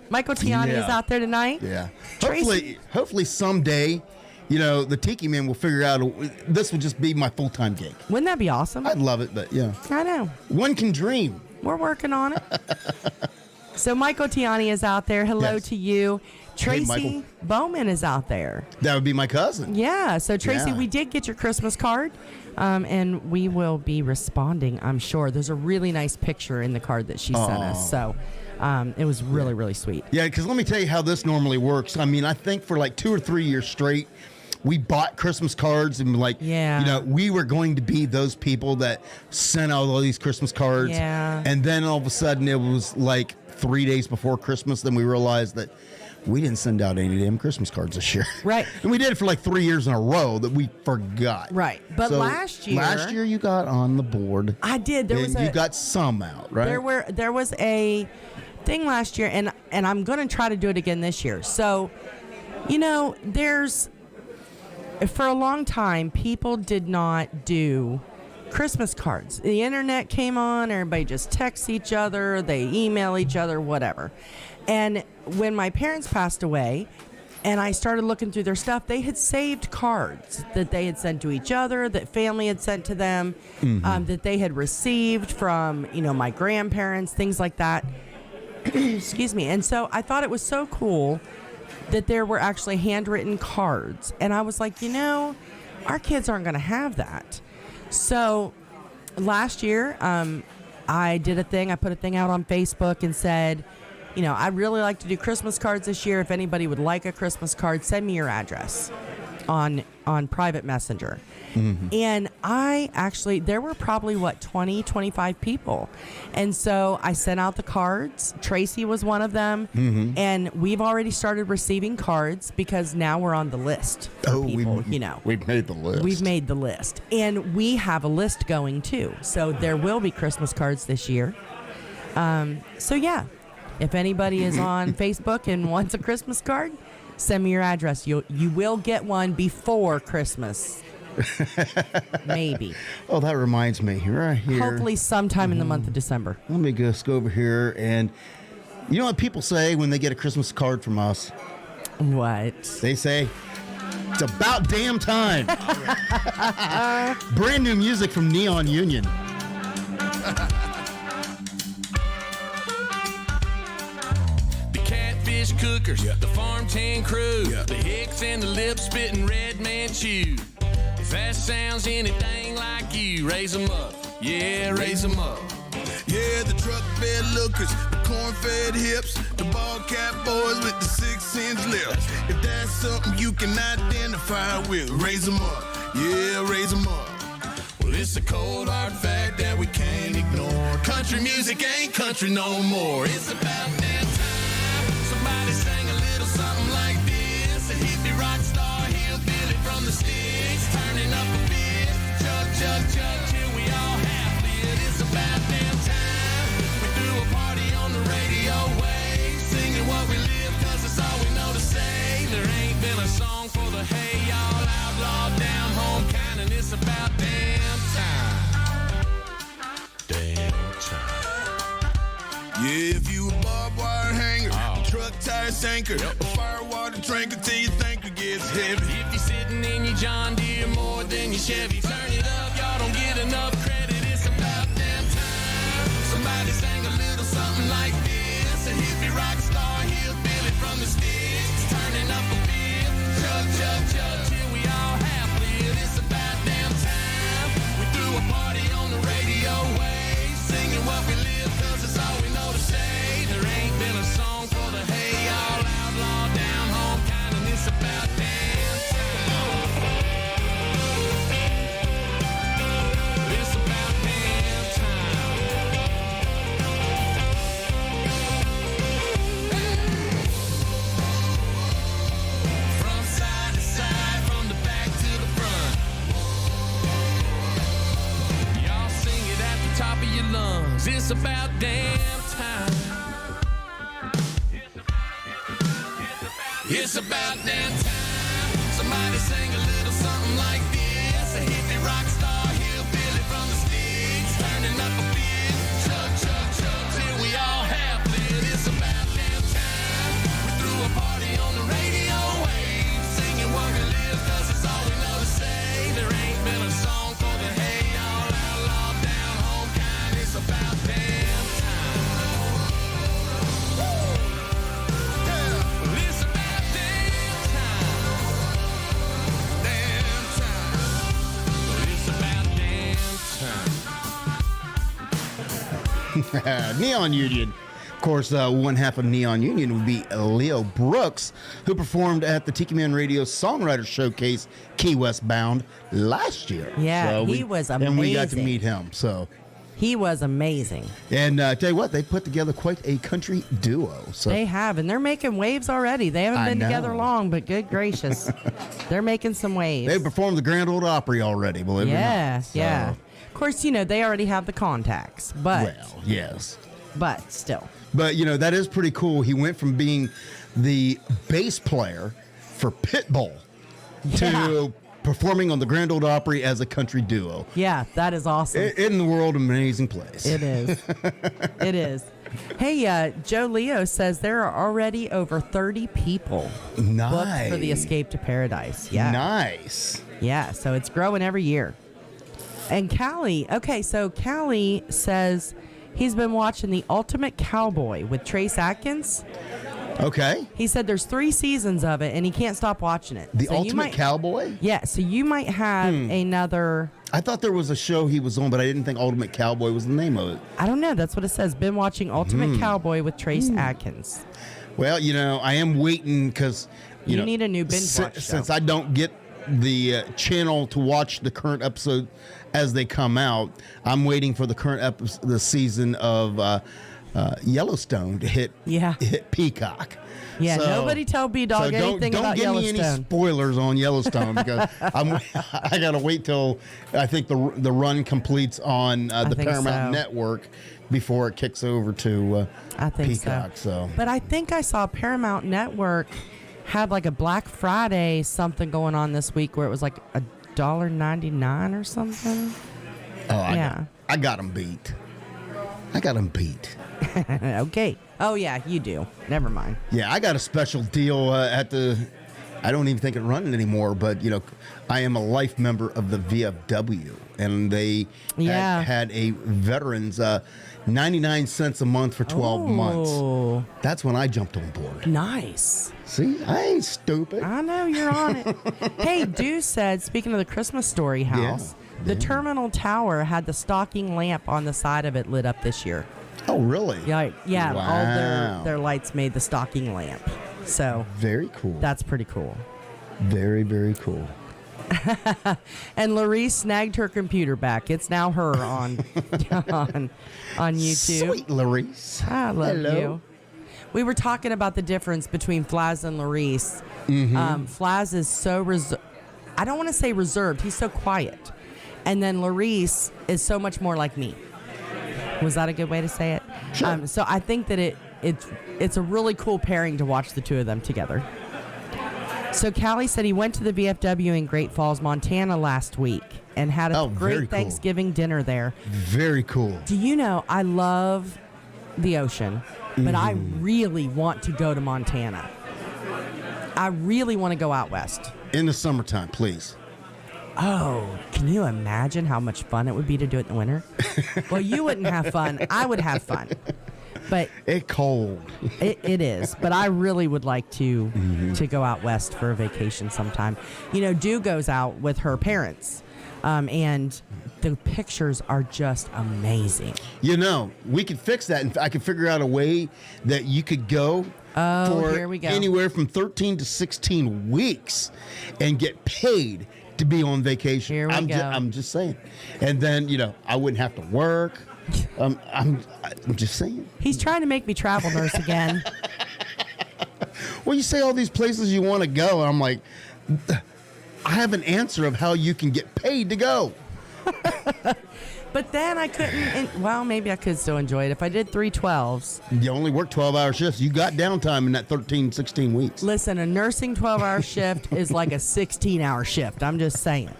Michael Tiani is out there tonight. Yeah. Tracy. Hopefully someday, you know, the Tiki Man will figure out this would just be my full-time gig. Wouldn't that be awesome? I'd love it, but yeah. I know. One can dream. We're working on it. So Michael Tiani is out there. Hello Yes. to you. Tracy Michael. Bowman is out there. That would be my cousin. Yeah. So Tracy, Yeah. we did get your Christmas card, and we will be responding, I'm sure. There's a really nice picture in the card that she sent us. So it was really, really sweet. Yeah, because let me tell you how this normally works. I mean, I think for like 2 or 3 years straight, we bought Christmas cards and you know, we were going to be those people that sent out all these Christmas cards. Yeah. And then all of a sudden it was like 3 days before Christmas, then we realized that we didn't send out any damn Christmas cards this year. Right. And we did it for like 3 years in a row that we forgot. Right. But So last year you got on the board. I did. You got some out, right? There was a thing last year, and I'm going to try to do it again this year. So, you know, for a long time, people did not do Christmas cards. The internet came on, everybody just texts each other, they email each other, whatever. And when my parents passed away, and I started looking through their stuff, they had saved cards that they had sent to each other, that family had sent to them, that they had received from, you know, my grandparents, things like that. Excuse me. And so I thought it was so cool that there were actually handwritten cards. And I was like, you know, our kids aren't going to have that. So last year, I did a thing. I put a thing out on Facebook and said, you know, I'd really like to do Christmas cards this year. If anybody would like a Christmas card, send me your address on private messenger. And there were probably 20, 25 people. And so I sent out the cards. Tracy was one of them. And we've already started receiving cards because now we're on the list for people, you know. We've made the list. We've made the list. And we have a list going too. So there will be Christmas cards this year. So yeah, if anybody is on Facebook and wants a Christmas card, Send me your address. You will get one before Christmas. Maybe. Oh, that reminds me. Right here. Hopefully sometime in the month of December. Let me just go over here. And you know what people say when they get a Christmas card from us? What? They say, it's about damn time. Brand new music from Neon Union. Catfish cookers, the farm tan crew, the hicks and the lip spitting red man chew. If that sounds anything like you, raise 'em up, yeah, raise 'em up. Yeah, the truck bed lookers, the corn fed hips, the ball cap boys with the 6-inch lips. If that's something you can identify with, raise 'em up, yeah, raise 'em up. Well, it's a cold hard fact that we can't ignore. Country music ain't country no more. It's about damn time somebody sang a little something like this. A hippie rock star, hillbilly from the sticks, turning up a bit. Chug, chug, chug, till we all half lit. It's about damn time we threw a party on the radio wave, singing what we live, cause it's all we know to say. There ain't been a song for the hey y'all outlaw down home kind, and it's about damn time. Damn time. Yeah, if you a barbed wire hanger, truck tire sinker, a firewater drinker till you think it gets heavy. If you're sitting in your John Deere more than your Chevy, turn it up, y'all don't get enough credit. It's about damn time somebody sang a little something like this. A hippie rock star, hillbilly from the sticks, turning up a bit. Chug, chug, chug, till we all half lit. It's about damn time we threw a party on the radio wave, singing what we live, cause it's all we know to say. There ain't been a song for the hey y'all outlaw down home kind, and it's about damn time. It's about damn time. From side to side, from the back to the front, y'all sing it at the top of your lungs. It's about damn time. It's about damn time somebody sang a little something like this. A hippie rock star, hillbilly from the sticks, turning up a bit. Chug, chug, chug, till we all half lit. It's about damn time we threw a party on the radio wave, singing what we live, cause it's all we know to say. There ain't been a song for the hey y'all outlaw down home kind. It's about damn time. Well, it's about damn time. Damn time. Well, it's about damn time. Neon Union. Of course, one half of Neon Union would be Leo Brooks, who performed at the Tiki Man Radio Songwriter Showcase Key West Bound last year. Yeah, he was And we got to amazing. meet him. So, He was amazing. and tell you what, they put together quite a country duo. So They have, and they're making waves already. They haven't I been together know. long, but good gracious, they're making some waves. they performed the Grand Ole Opry already, believe it or yeah, not. So, yeah. Of course, they already have the contacts, but Well, yes. still. But, that is pretty cool. He went from being the bass player for Pitbull to Yeah. performing on the Grand Ole Opry as a country duo. Yeah, that is awesome. In the world, an amazing place. It is. It is. Hey, Joe Leo says there are already over 30 people booked for the Escape to Paradise. Yeah. Nice. Yeah, so it's growing every year. And Callie, okay, so Callie says he's been watching The Ultimate Cowboy with Trace Atkins. Okay. He said there's 3 seasons of it, and he can't stop watching it. The So you Ultimate might- Cowboy? Yeah, so you might have another... I thought there was a show he was on, but I didn't think Ultimate Cowboy was the name of it. I don't know. That's what it says. Been watching Ultimate Cowboy with Trace Atkins. Well, I am waiting because... You need a new binge watch show. Since I don't get the channel to watch the current episode as they come out, I'm waiting for the current the season of Yellowstone to hit Peacock. Yeah, nobody tell B-Dog anything about Yellowstone. Don't give me any spoilers on Yellowstone because I gotta wait till I think the run completes on the Paramount Network before it kicks over to I think Peacock. So, but I think I saw Paramount Network had like a Black Friday something going on this week where it was like $1.99 or something. Oh, Yeah. I got them beat. Okay. Oh, yeah, you do. Never mind. Yeah, I got a special deal at the. I don't even think it's running anymore, but I am a life member of the VFW, and they had a veterans 99 cents a month for 12 months. That's when I jumped on board. Nice. See, I ain't stupid. I know you're on it. Hey, Dew said, speaking of the Christmas Story house, the Terminal Tower had the stocking lamp on the side of it lit up this year. Oh, really? Yeah. Wow. All their lights made the stocking lamp. So very cool. That's pretty cool. Very, very cool. And Larice snagged her computer back. It's now her on YouTube. Sweet Larice. I love Hello. you. We were talking about the difference between Flaz and Larice. Flaz is so I don't want to say reserved. He's so quiet. And then Larice is so much more like me. Was that a good way to say it? Sure. So I think that it's a really cool pairing to watch the two of them together. So Callie said he went to the VFW in Great Falls, Montana last week and had a great Thanksgiving dinner there. Very cool. Do you know, I love the ocean, but I really want to go to Montana. I really want to go out west. In the summertime, please. Oh, can you imagine how much fun it would be to do it in the winter? Well, you wouldn't have fun. I would have fun. But it's cold. It is. But I really would like to go out west for a vacation sometime. Dew goes out with her parents, and the pictures are just amazing. We could fix that, and I could figure out a way that you could go for here we go. Anywhere from 13 to 16 weeks and get paid to be on vacation. Here we go. I'm just saying. And then, I wouldn't have to work. I'm just saying. He's trying to make me travel nurse again. Well, you say all these places you want to go, and I'm like, I have an answer of how you can get paid to go. But then I couldn't, maybe I could still enjoy it. If I did 3 12s. You only work 12-hour shifts. You got downtime in that 13, 16 weeks. Listen, a nursing 12-hour shift is like a 16-hour shift. I'm just saying.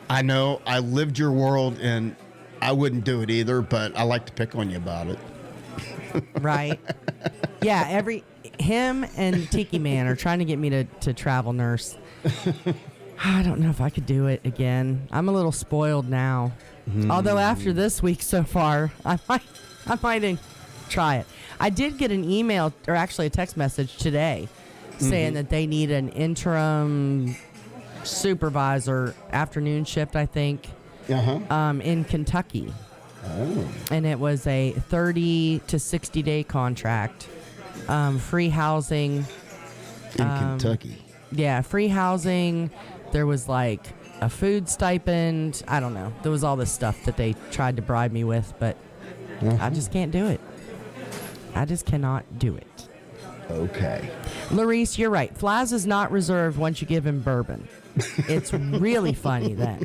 I know. I lived your world, and I wouldn't do it either, but I like to pick on you about it. Right. Yeah, him and Tiki Man are trying to get me to travel nurse. I don't know if I could do it again. I'm a little spoiled now. Although after this week so far, I might try it. I did get an email, or actually a text message today, saying that they need an interim supervisor afternoon shift, I think, in Kentucky. Oh. And it was a 30 to 60 day contract, free housing. In Kentucky. Yeah, free housing. There was like a food stipend. I don't know. There was all this stuff that they tried to bribe me with, but I just can't do it. I just cannot do it. Okay. Larice, you're right. Flaz is not reserved once you give him bourbon. It's really funny then.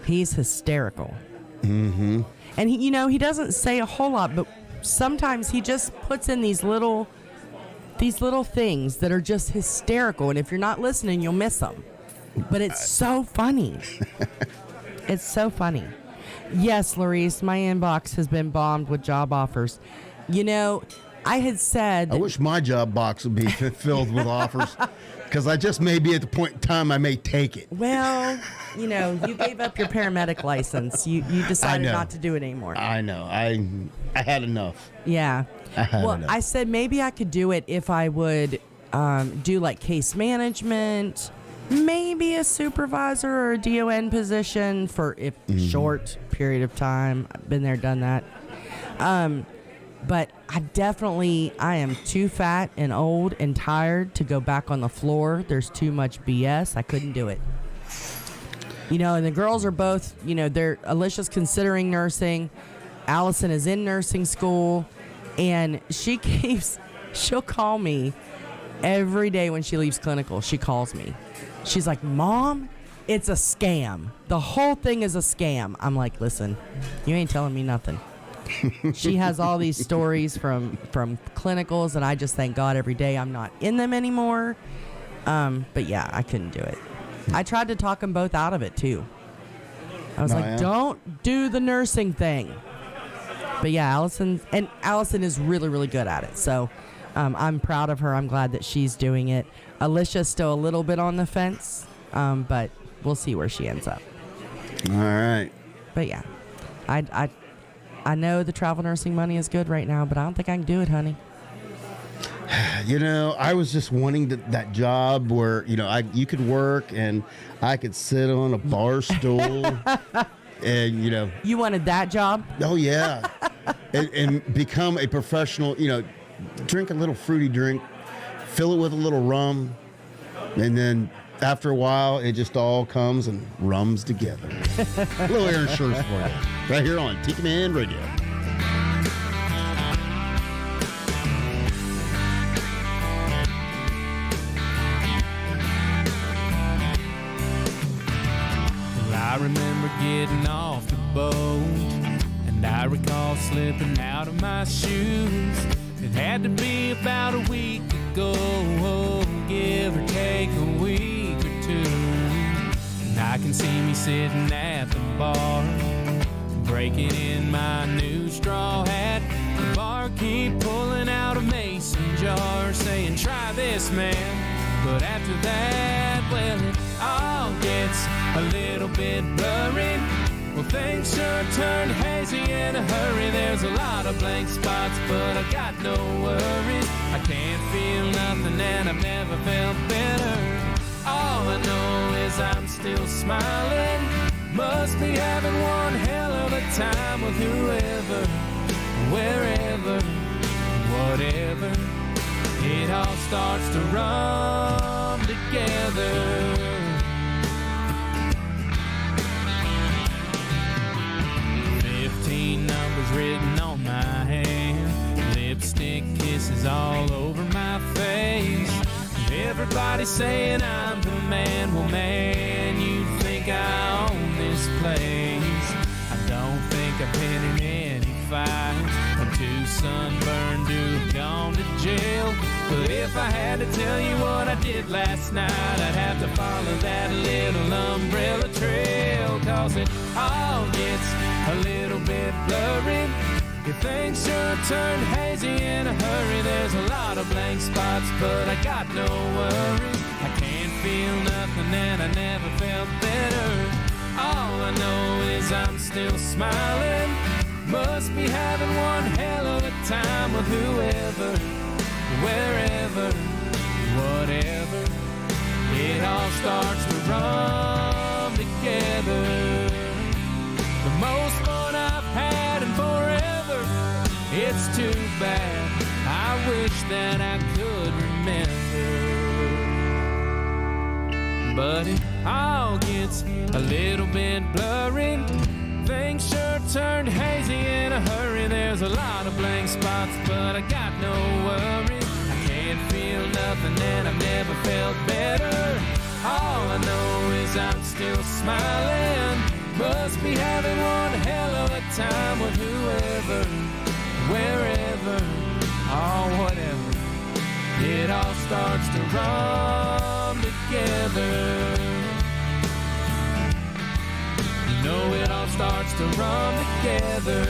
He's hysterical. And he doesn't say a whole lot, but sometimes he just puts in these little things that are just hysterical, and if you're not listening, you'll miss them. But it's so funny. It's so funny. Yes, Larice, my inbox has been bombed with job offers. I had said... I wish my job box would be filled with offers, because I just may be at the point in time I may take it. Well, you gave up your paramedic license. You decided not to do it anymore. I know. I had enough. Yeah. Enough. I said maybe I could do it if I would do like case management, maybe a supervisor or a DON position for a short period of time. I've been there, done that. But I am too fat and old and tired to go back on the floor. There's too much BS. I couldn't do it. And the girls are both, Alicia's considering nursing. Allison is in nursing school. And she'll call me every day when she leaves clinical. She calls me. She's like, Mom, it's a scam. The whole thing is a scam. I'm like, listen, you ain't telling me nothing. She has all these stories from clinicals, and I just thank God every day I'm not in them anymore. But yeah, I couldn't do it. I tried to talk them both out of it too. I was don't do the nursing thing. But yeah, Allison is really, really good at it. So I'm proud of her. I'm glad that she's doing it. Alicia's still a little bit on the fence, but we'll see where she ends up. All right. But yeah, I know the travel nursing money is good right now, but I don't think I can do it, honey. You know, I was just wanting that job where, you know, you could work and I could sit on a bar stool and, you know. You wanted that job? Oh, yeah. and become a professional, you know, drink a little fruity drink, fill it with a little rum, and then after a while, it just all comes and rums together. A little Aaron Schurz for you. Right here on Tiki Man Radio. I remember getting off the boat, and I recall slipping out of my shoes. It had to be about a week ago, give or take a week or two. And I can see me sitting at the bar, breaking in my new straw hat. The barkeep pulling out a mason jar, saying, "Try this, man." But after that, well, it all gets a little bit blurry. Well, things sure turned hazy in a hurry. There's a lot of blank spots, but I got no worries. I can't feel nothing and I've never felt better. All I know is I'm still smiling. Must be having one hell of a time with whoever, wherever, whatever. It all starts to run together. 15 numbers written on my hand, lipstick kisses all over my face. Everybody saying I'm the man. Well, man, you'd think I own this place. I don't think I've been in any fights. I'm too sunburned to have gone to jail. But if I had to tell you what I did last night, I'd have to follow that little umbrella trail. 'Cause it all gets a little bit blurry. If things sure turn hazy in a hurry, there's a lot of blank spots, but I got no worries. I can't feel nothing and I never felt better. All I know is I'm still smiling. Must be having one hell of a time with whoever, wherever, whatever. It all starts to run together. The most fun I've had in forever. It's too bad, I wish that I could remember. But it all gets a little bit blurry. Things sure turned hazy in a hurry. There's a lot of blank spots, but I got no worries. I can't feel nothing and I've never felt better. All I know is I'm still smiling. Must be having one hell of a time with whoever, wherever, or whatever. It all starts to run together. You know it all starts to run together.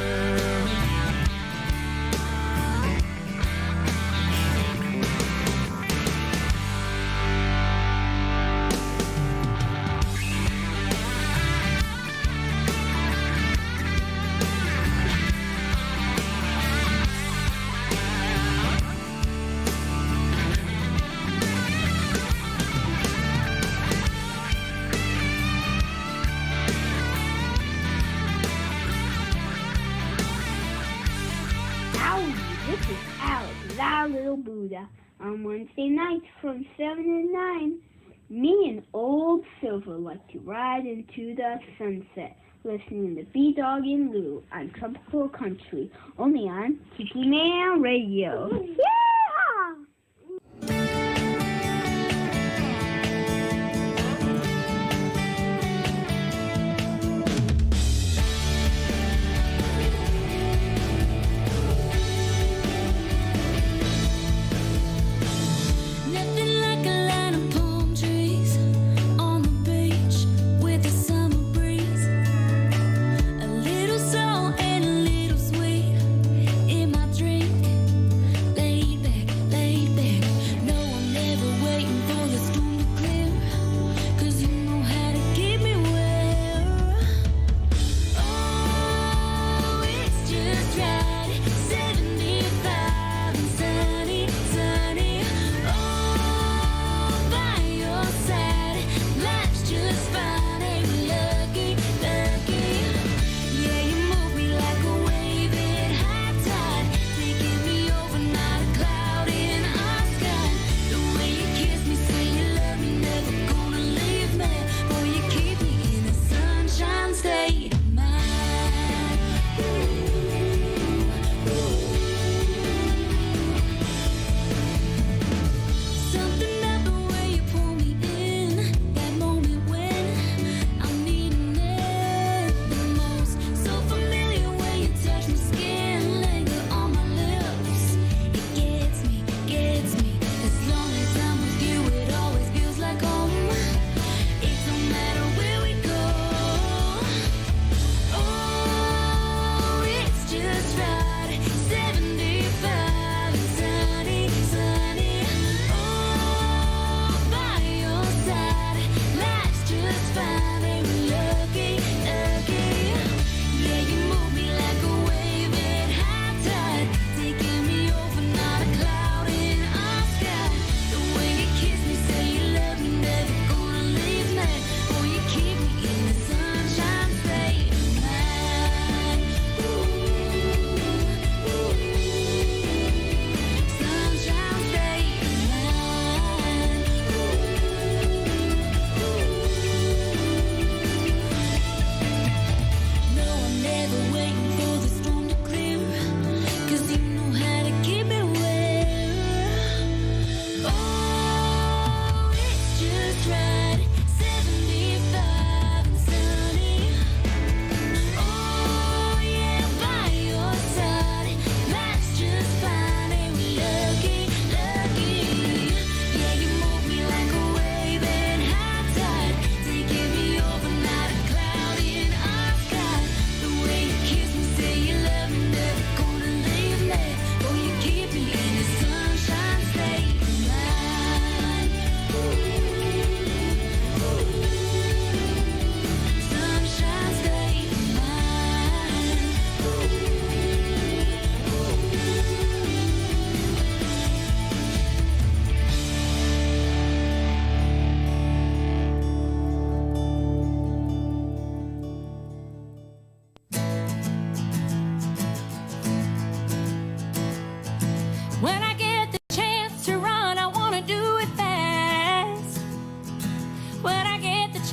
Little Buddha. On Wednesday nights from 7 to 9, me and old Silver like to ride into the sunset, listening to B-Dawg and Lou on Tropical Country, only on Tiki Man Radio. Yeah!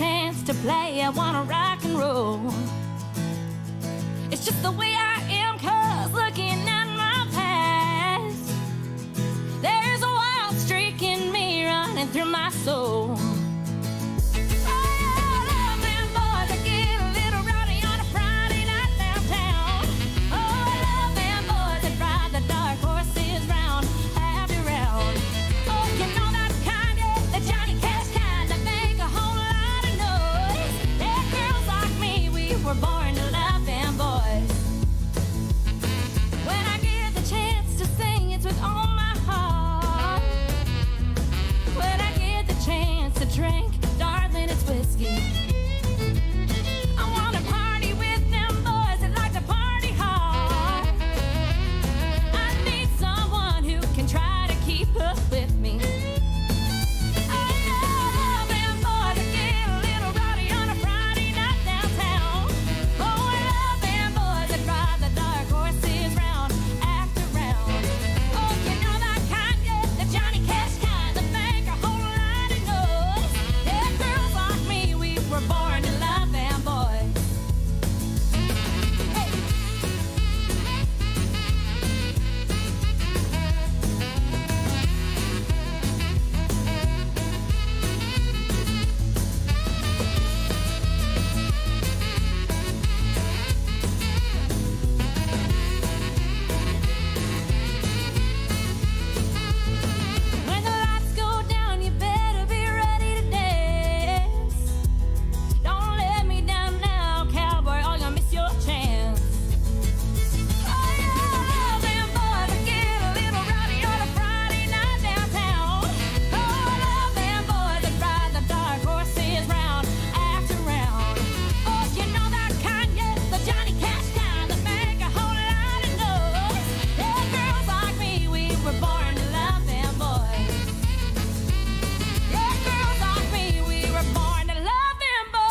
chance to play, I wanna rock and roll. It's just the way I am, 'cause looking at my past, there's a wild streak in me running through my soul. Drink, darling, it's whiskey. I wanna party with them boys that like to party hard. I need someone who can try to keep up with me. I love them boys that get a little rowdy on a Friday night downtown. Oh, I love them boys that drive the dark horses round after round. Oh, you know that kind, yeah, the Johnny Cash kind, that make a whole lot of noise. Yeah, girls like me, we were born to love them boys. Hey. When the lights go down, you better be ready to dance. Don't let me down now, cowboy, or you'll miss your chance. Oh, yeah, I love them boys that get a little rowdy on a Friday night downtown. Oh, I love them boys that ride the dark horses round after round. Oh, you know that kind, yeah, the Johnny Cash kind, that make a whole lot of noise. Yeah, girls like me, we were born to love them boys. Yeah, girls like me, we were born to love them boys.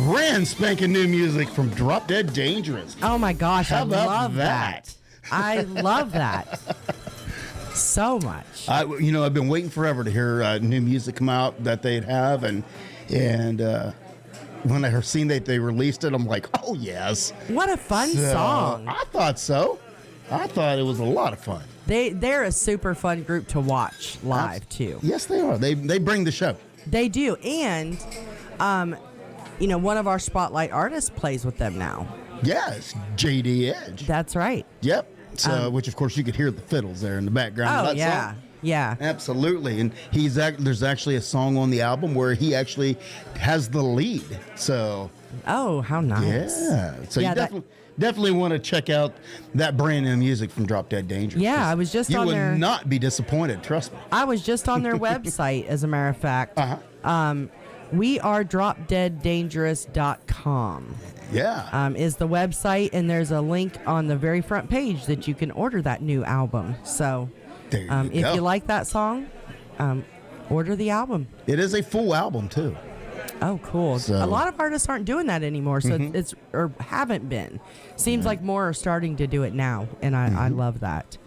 Brand spanking new music from Drop Dead Dangerous. Oh my gosh, How I about love that? that. I love that so much. I've been waiting forever to hear new music come out that they'd have, and when I seen that they released it, I'm like, oh yes. What a fun So, song. I thought so. I thought it was a lot of fun. They're a super fun group to watch live too. Yes, they are. They bring the show. They do, and one of our spotlight artists plays with them now. Yes, JD Edge. That's right. Yep. So, which of course you could hear the fiddles there in the background. Oh of that yeah, song. yeah. Absolutely. And there's actually a song on the album where he actually has the lead. So Oh, how nice. yeah. So Yeah, you definitely want to check out that brand new music from Drop Dead Dangerous. Yeah, I was just you on will their. not be disappointed. Trust me. I was just on their website, as a matter of fact. We are dropdeaddangerous.com. Yeah. Is the website, and there's a link on the very front page that you can order that new album. So there you if go. you like that song, order the album. It is a full album too. Oh, cool. So- A lot of artists aren't doing that anymore, so it's or haven't been. Seems like more are starting to do it now, and I love that.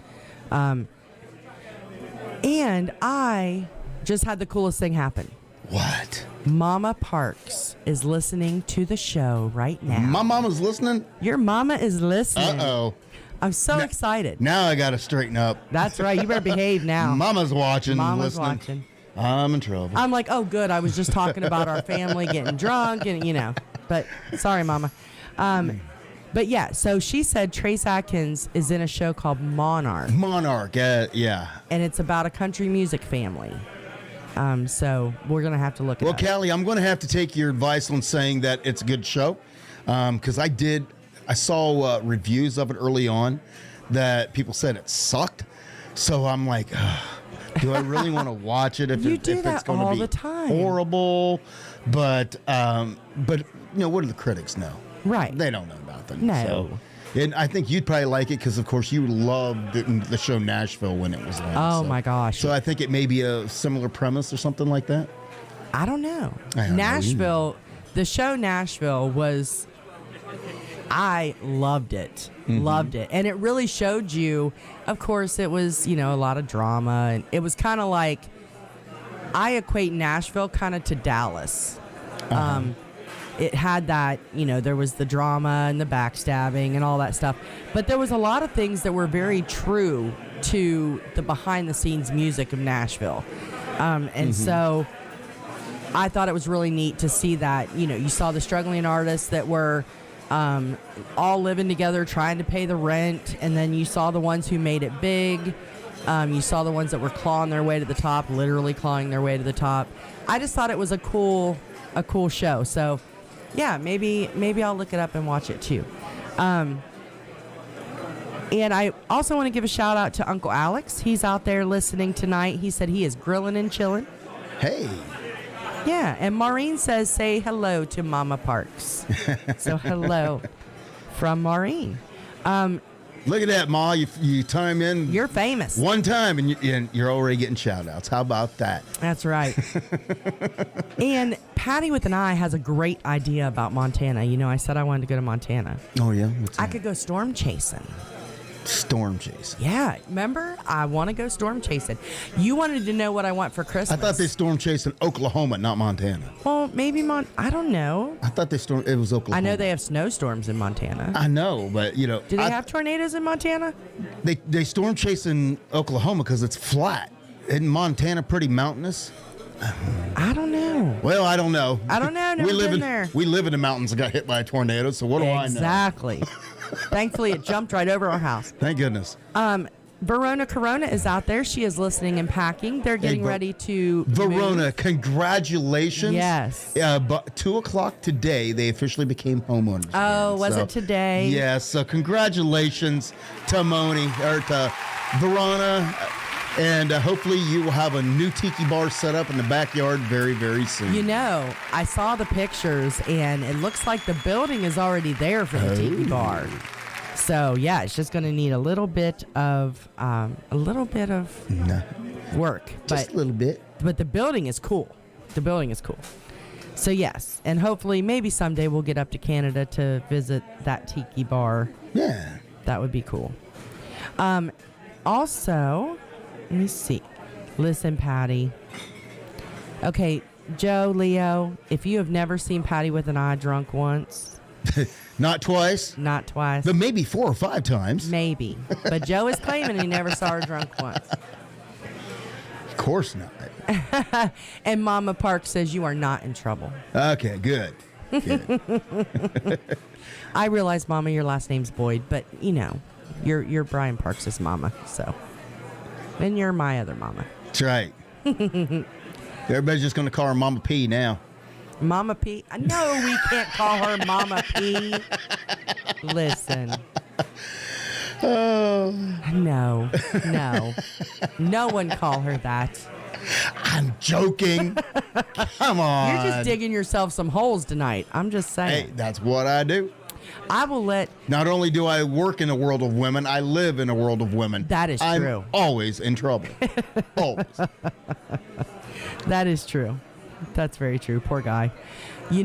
And I just had the coolest thing happen. What? Mama Parks is listening to the show right now. My mama's listening? Your mama is listening. Uh-oh. I'm so excited. Now I got to straighten up. That's right. You better behave now. Mama's watching. Mama's listening. watching. I'm in trouble. I'm like, oh, good. I was just talking about our family getting drunk and, But sorry, Mama. But yeah, so she said Trace Atkins is in a show called Monarch. Monarch, yeah. And it's about a country music family. So we're going to have to look at it. Well, Callie, I'm going to have to take your advice on saying that it's a good show. Because I saw reviews of it early on that people said it sucked. So I'm like, do I really want to watch it if it's going all to be the time. horrible? But what do the critics know? Right. They don't know nothing. No. So, and I think you'd probably like it because, of course, you loved the show Nashville when it was on. Oh, my gosh. So I think it may be a similar premise or something like that. I don't know. I don't know Nashville, the show Nashville was, I loved it. Loved it. And it really showed you, of course, it was, a lot of drama. And it was kind of like, I equate Nashville kind of to Dallas. It had that, there was the drama and the backstabbing and all that stuff. But there was a lot of things that were very true to the behind-the-scenes music of Nashville. So I thought it was really neat to see that, you saw the struggling artists that were all living together trying to pay the rent, and then you saw the ones who made it big. You saw the ones that were clawing their way to the top, literally clawing their way to the top. I just thought it was a cool show. So, yeah, maybe I'll look it up and watch it too. And I also want to give a shout out to Uncle Alex. He's out there listening tonight. He said he is grilling and chilling. Hey. Yeah, and Maureen says, say hello to Mama Parks. So hello from Maureen. Look at that, Ma. You time in. You're famous. One time, and you're already getting shout-outs. How about that? That's right. And Patty with an I has a great idea about Montana. I said I wanted to go to Montana. Oh, yeah? What's I that? could go storm chasing. Storm chasing. Yeah, remember? I want to go storm chasing. You wanted to know what I want for Christmas. I thought they storm chased in Oklahoma, not Montana. Well, maybe I don't know. I thought it was Oklahoma. I know they have snowstorms in Montana. I know, but Do they have tornadoes in Montana? They storm chase in Oklahoma because it's flat. Isn't Montana pretty mountainous? I don't know. Well, I don't know. Never been there. We live in the mountains and got hit by a tornado, so what do I know? Exactly. Thankfully, it jumped right over our house. Thank goodness. Verona Corona is out there. She is listening and packing. They're getting ready to Verona, move. Congratulations. Yes. But 2:00 today, they officially became homeowners. Oh, was it today? Yes. So congratulations to to Verona. And hopefully you will have a new tiki bar set up in the backyard very, very soon. I saw the pictures, and it looks like the building is already there for the tiki bar. So, yeah, it's just going to need a little bit of work. Just a little bit. But the building is cool. So, yes, and hopefully maybe someday we'll get up to Canada to visit that tiki bar. Yeah. That would be cool. Also... Let me see. Listen, Patty. Okay, Joe, Leo, if you have never seen Patty with an eye drunk once. Not twice? Not twice. But maybe 4 or 5 times. Maybe. But Joe is claiming he never saw her drunk once. Of course not. And Mama Park says you are not in trouble. Okay, good. I realize, Mama, your last name's Boyd, but, you're Brian Parks' mama, so... And you're my other mama. That's right. Everybody's just going to call her Mama P now. Mama P? No, we can't call her Mama P. Listen. Oh. No. No one call her that. I'm joking. Come on. You're just digging yourself some holes tonight. I'm just saying. Hey, that's what I do. I will let... Not only do I work in a world of women, I live in a world of women. That is true. I'm always in trouble. Always. That is true. That's very true. Poor guy. You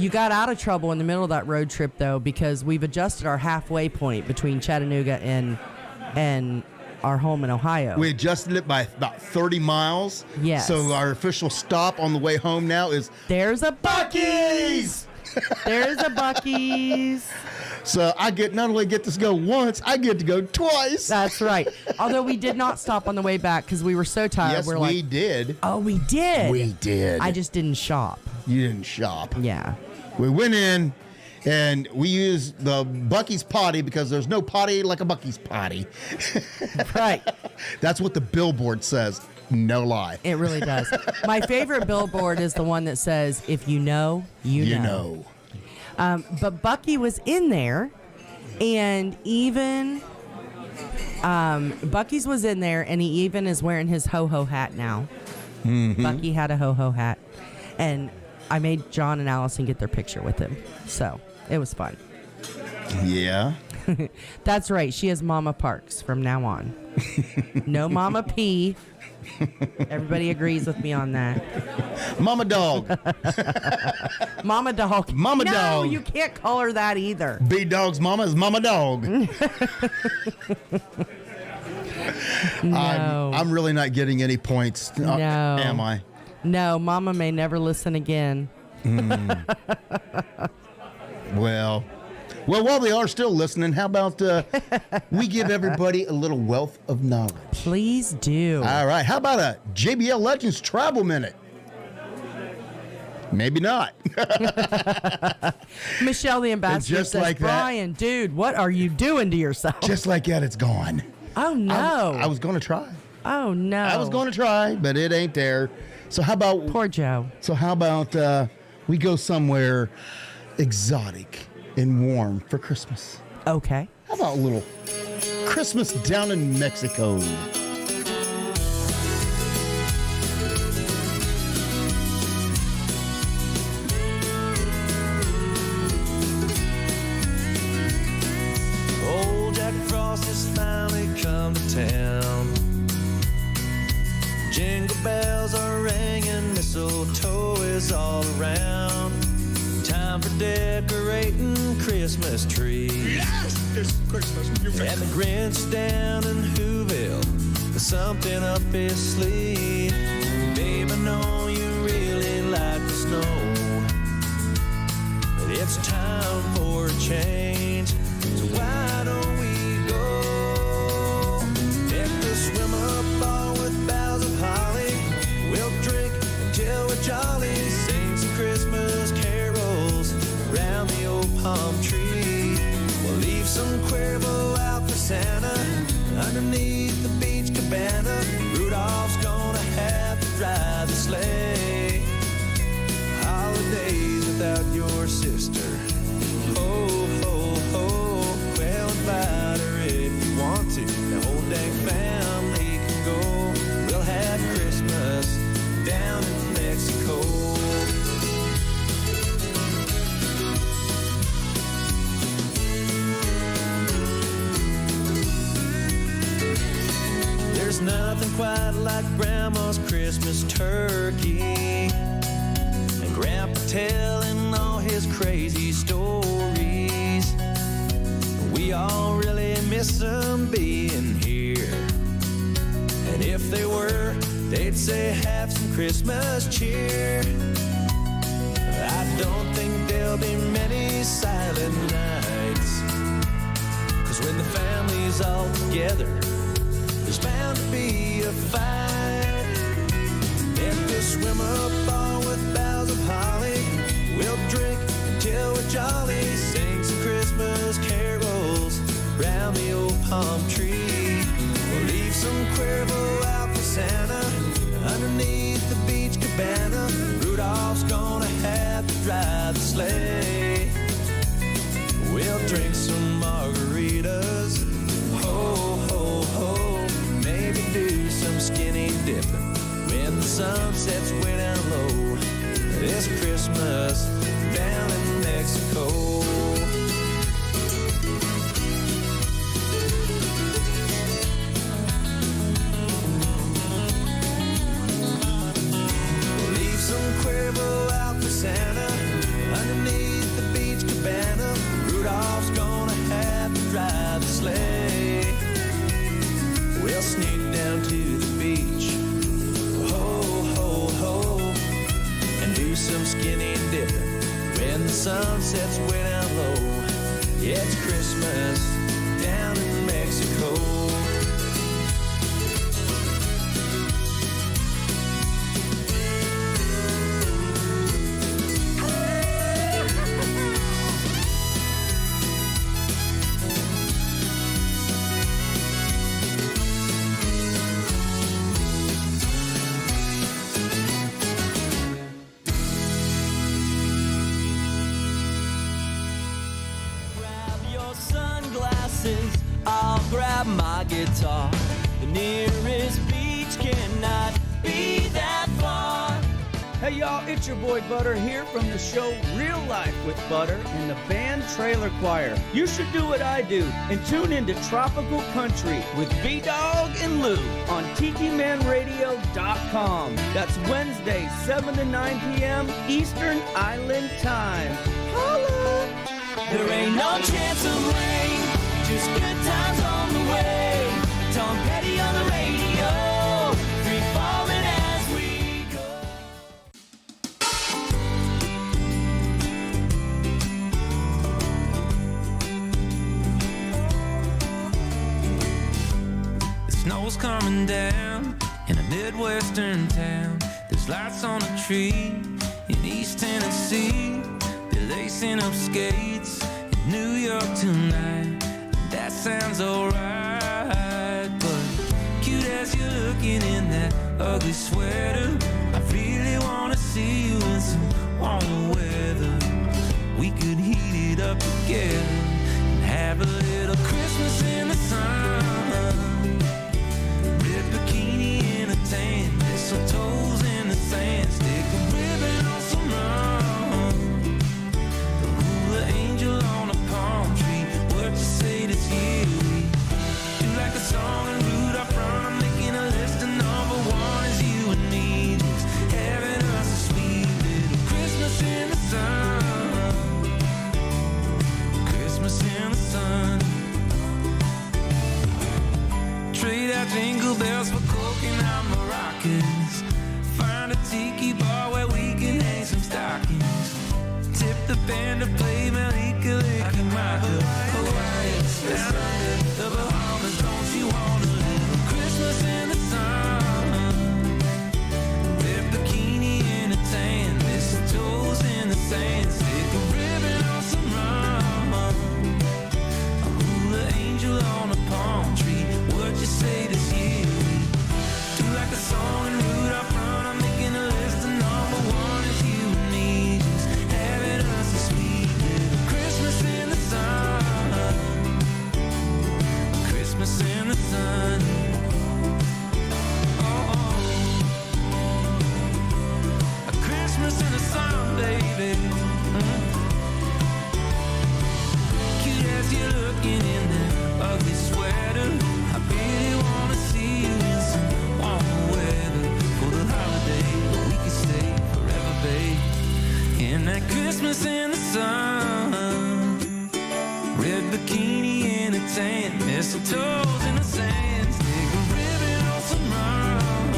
got out of trouble in the middle of that road trip, though, because we've adjusted our halfway point between Chattanooga and our home in Ohio. We adjusted it by about 30 miles. Yes. So our official stop on the way home now is... There's a Buc-ee's! There's a Buc-ee's. So I not only get to go once, I get to go twice. That's right. Although we did not stop on the way back because we were so tired. Yes, we did. Oh, we did? We did. I just didn't shop. You didn't shop. Yeah. We went in, and we used the Buc-ee's potty because there's no potty like a Buc-ee's potty. Right. That's what the billboard says. No lie. It really does. My favorite billboard is the one that says, if you know, you know. But Bucky was in there, and even Bucky's was in there, and he even is wearing his ho-ho hat now. Mm-hmm. Bucky had a ho-ho hat, and I made John and Allison get their picture with him, so it was fun. Yeah. That's right. She is Mama Parks from now on. No Mama P. Everybody agrees with me on that. Mama Dog. Mama Dog. Mama no, Dog. No, you can't call her that either. B-Dog's mama is Mama Dog. No. I'm really not getting any points. No. Am I? No, Mama may never listen again. Well, while they are still listening, how about we give everybody a little wealth of knowledge? Please do. All right. How about a JBL Legends Travel Minute? Maybe not. Michelle, the ambassador, just says, like that- Brian, dude, what are you doing to yourself? Just like that, it's gone. Oh, no. I was going to try. Oh, no. I was going to try, but it ain't there. So how about... Poor Joe. So how about we go somewhere exotic and warm for Christmas? Okay. How about a little Christmas down in Mexico? Old Jack Frost has finally come to town. Jingle bells are ringing, mistletoe is all around. Time for decorating Christmas trees. Yes, it's Christmas. And the Grinch down in Whoville with something up his sleeve. Babe, I know you really like the snow, but it's time for a change. So why don't we go? Deck the swim up all with boughs of holly. We'll drink until we're jolly. Sing some Christmas carols around the old palm tree. We'll leave some Cuervo out for Santa underneath the beach cabana. Rudolph's gonna have to drive the sleigh. Holidays without your sister. Ho, ho, ho. Well, invite her if you want to. The whole dang family can go. We'll have Christmas down in Mexico. There's nothing quite like Grandma's Christmas turkey and Grandpa telling all his crazy stories. We all really miss them being here, and if they were, they'd say have some Christmas cheer. I don't think there'll be many silent nights, 'cause when the family's all together, there's bound to be a fight. If we swim up all with boughs of holly, we'll drink until we're jolly. Sing some Christmas carols round the old palm tree. We'll leave some Cuervo out for Santa underneath the beach cabana. Rudolph's gonna have to drive the sleigh. We'll drink some margaritas. Ho, ho, ho. Maybe do some skinny dipping when the sun sets way down low. This Christmas down in Mexico. We'll leave some Cuervo out for Santa underneath the beach cabana. Rudolph's gonna have to drive the sleigh. We'll sneak down to the beach, ho, ho, ho, and do some skinny dipping when the sun sets way down low. Yeah, it's Christmas down in Mexico. Grab your sunglasses. y'all, it's your boy Butter here from the show Real Life with Butter and the band Trailer Choir. You should do what I do and tune into Tropical Country with B-Dawg and Lou on TikiManRadio.com. That's Wednesday, 7 to 9 p.m. Eastern Island Time. Holla! There ain't no chance of rain, just good times on the way. Tom Petty on the radio, free falling as we go. The snow's coming down in a Midwestern town. There's lights on a tree in East Tennessee. They're lacing up skates in New York tonight. That sounds alright, but cute as you're looking in that ugly sweater, I really wanna see you in some warmer weather. We could heat it up together and have a little Christmas in the sun. Red bikini in a tan, mistletoes in the sand, stick a ribbon on some rum. The hula angel on a palm tree, what you say this year? We do like a song and Rudolph run. I'm making a list and number one is you and me, just having us a sweet little Christmas in the sun. Christmas in the sun. Trade out jingle bells for coke and out maracas. Find a tiki bar where we can hang some stockings. Tip the band to play Malika Liki Maka. Hawaii, down under the Bahamas. Don't you want a little Christmas in the sun? Red bikini in a tan, mistletoes in the sand, stick a ribbon on some rum. A hula angel on a palm tree, what you say this year? Do like a song and Rudolph run. I'm making a list and number one is you and me, just having us a sweet little Christmas in the sun. Christmas in the sun. Oh, a Christmas in the sun, baby. Cute as you're looking in that ugly sweater, I really wanna see you in some warmer weather for the holiday, but we can stay forever, babe. In that Christmas in the sun, red bikini in a tan, mistletoes in the sand, stick a ribbon on some rum.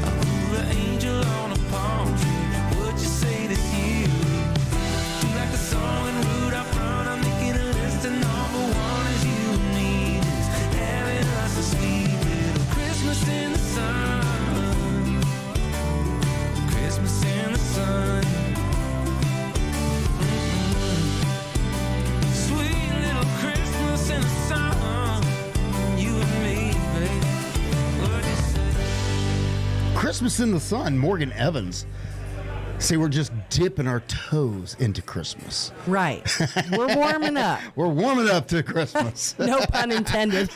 A hula angel on a palm tree, what you say this year? Do like a song and Rudolph run. I'm making a list and number one is you and me, just having us a sweet little Christmas in the sun. Christmas in the sun. Sweet little Christmas in the sun. You and me, baby. What you say? Christmas in the Sun, Morgan Evans. See, we're just dipping our toes into Christmas. Right. We're warming up. We're warming up to Christmas. No pun intended.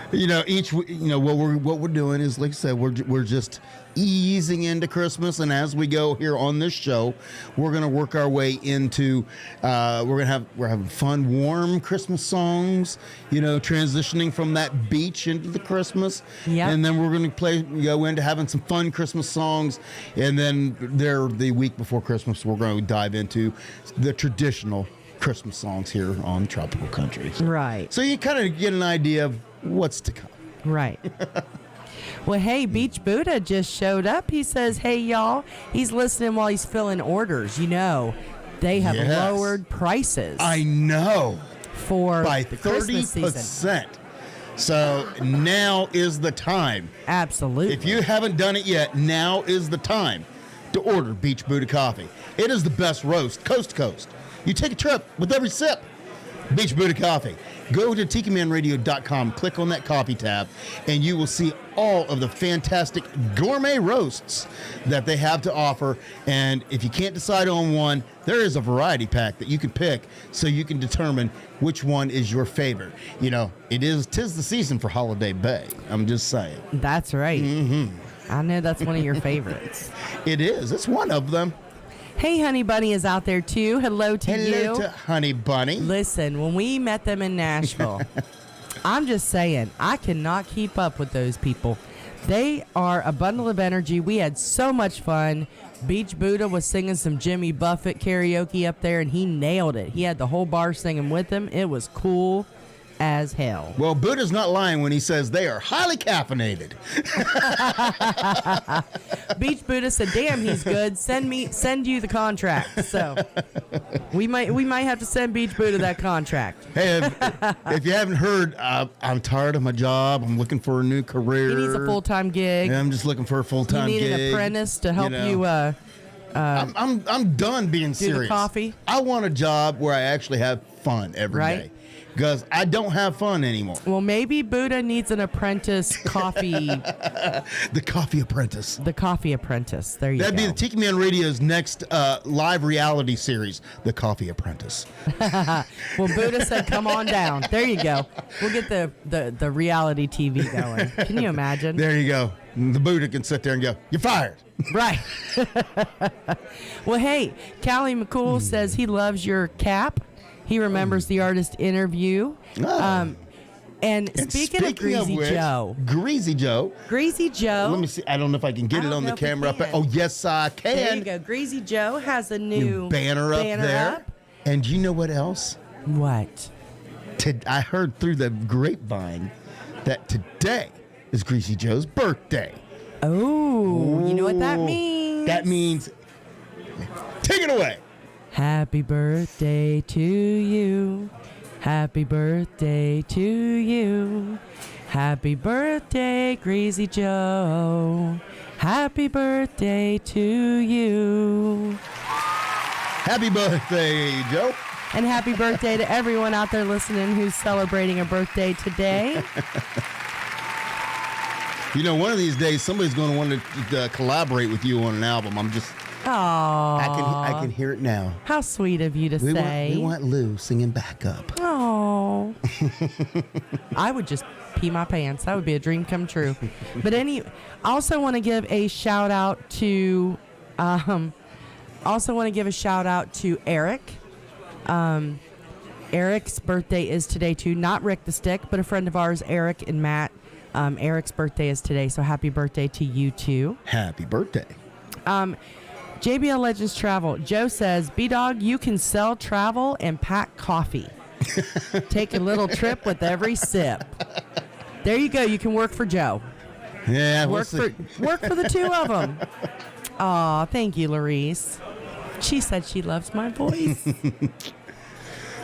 What we're doing is, like I said, we're just easing into Christmas, and as we go here on this show, we're gonna work our way into we're having fun, warm Christmas songs. Transitioning from that beach into the Christmas. Yep. And then we're gonna go into having some fun Christmas songs, and then the week before Christmas, we're gonna dive into the traditional Christmas songs here on Tropical Country. Right. So you kind of get an idea of what's to come. Right. Well, hey, Beach Buddha just showed up. He says, hey, y'all. He's listening while he's filling orders. They have lowered prices. I know. For by the Christmas 30%. season. So now is the time. Absolutely. If you haven't done it yet, now is the time to order Beach Buddha coffee. It is the best roast, coast to coast. You take a trip with every sip. Beach Buddha coffee. Go to TikiManRadio.com, click on that coffee tab, and you will see all of the fantastic gourmet roasts that they have to offer. And if you can't decide on one, there is a variety pack that you can pick so you can determine which one is your favorite. Tis the season for Holiday Bay. I'm just saying. That's right. Mm-hmm. I know that's one of your favorites. It is. It's one of them. Hey, Honey Bunny is out there too. Hello to you. Hello to Honey Bunny. Listen, when we met them in Nashville, I'm just saying, I cannot keep up with those people. They are a bundle of energy. We had so much fun. Beach Buddha was singing some Jimmy Buffett karaoke up there, and he nailed it. He had the whole bar singing with him. It was cool as hell. Well, Buddha's not lying when he says they are highly caffeinated. Beach Buddha said, "Damn, he's good. Send you the contract." So we might have to send Beach Buddha that contract. Hey, if you haven't heard, I'm tired of my job. I'm looking for a new career. He needs a full-time gig. Yeah, I'm just looking for a full-time gig. You need an apprentice to help you. I'm done being serious. The coffee. I want a job where I actually have fun every day. Because I don't have fun anymore. Well, maybe Buddha needs an apprentice coffee. The coffee apprentice. The coffee apprentice. There you go. That'd be the Tiki Man Radio's next live reality series, The Coffee Apprentice. Well, Buddha said, "Come on down." There you go. We'll get the reality TV going. Can you imagine? There you go. The Buddha can sit there and go, "You're fired." Right. Well, hey, Callie McCool says he loves your cap. He remembers the artist interview. And speaking of Greasy Joe. Greasy Joe. Greasy Joe. Let me see. I don't know if I can get it on the camera up. Oh, yes, I can. There you go. Greasy Joe has a new banner up there. And you know what else? What? I heard through the grapevine that today is Greasy Joe's birthday. Oh, you know what that means? That means, take it away. Happy birthday to you. Happy birthday to you. Happy birthday, Greasy Joe. Happy birthday to you. Happy birthday, Joe. And happy birthday to everyone out there listening who's celebrating a birthday today. You know, one of these days, somebody's going to want to collaborate with you on an album. I'm just... Aww. I can hear it now. How sweet of you to say. We want Lou singing backup. Oh. I would just pee my pants. That would be a dream come true. But I also want to give a shout out to Eric. Eric's birthday is today too. Not Rick the Stick, but a friend of ours, Eric and Matt. Eric's birthday is today, so happy birthday to you too. Happy birthday. JBL Legends Travel. Joe says, B-Dawg, you can sell travel and pack coffee. Take a little trip with every sip. There you go. You can work for Joe. Yeah, work for the two of them. Aw, thank you, Larice. She said she loves my voice.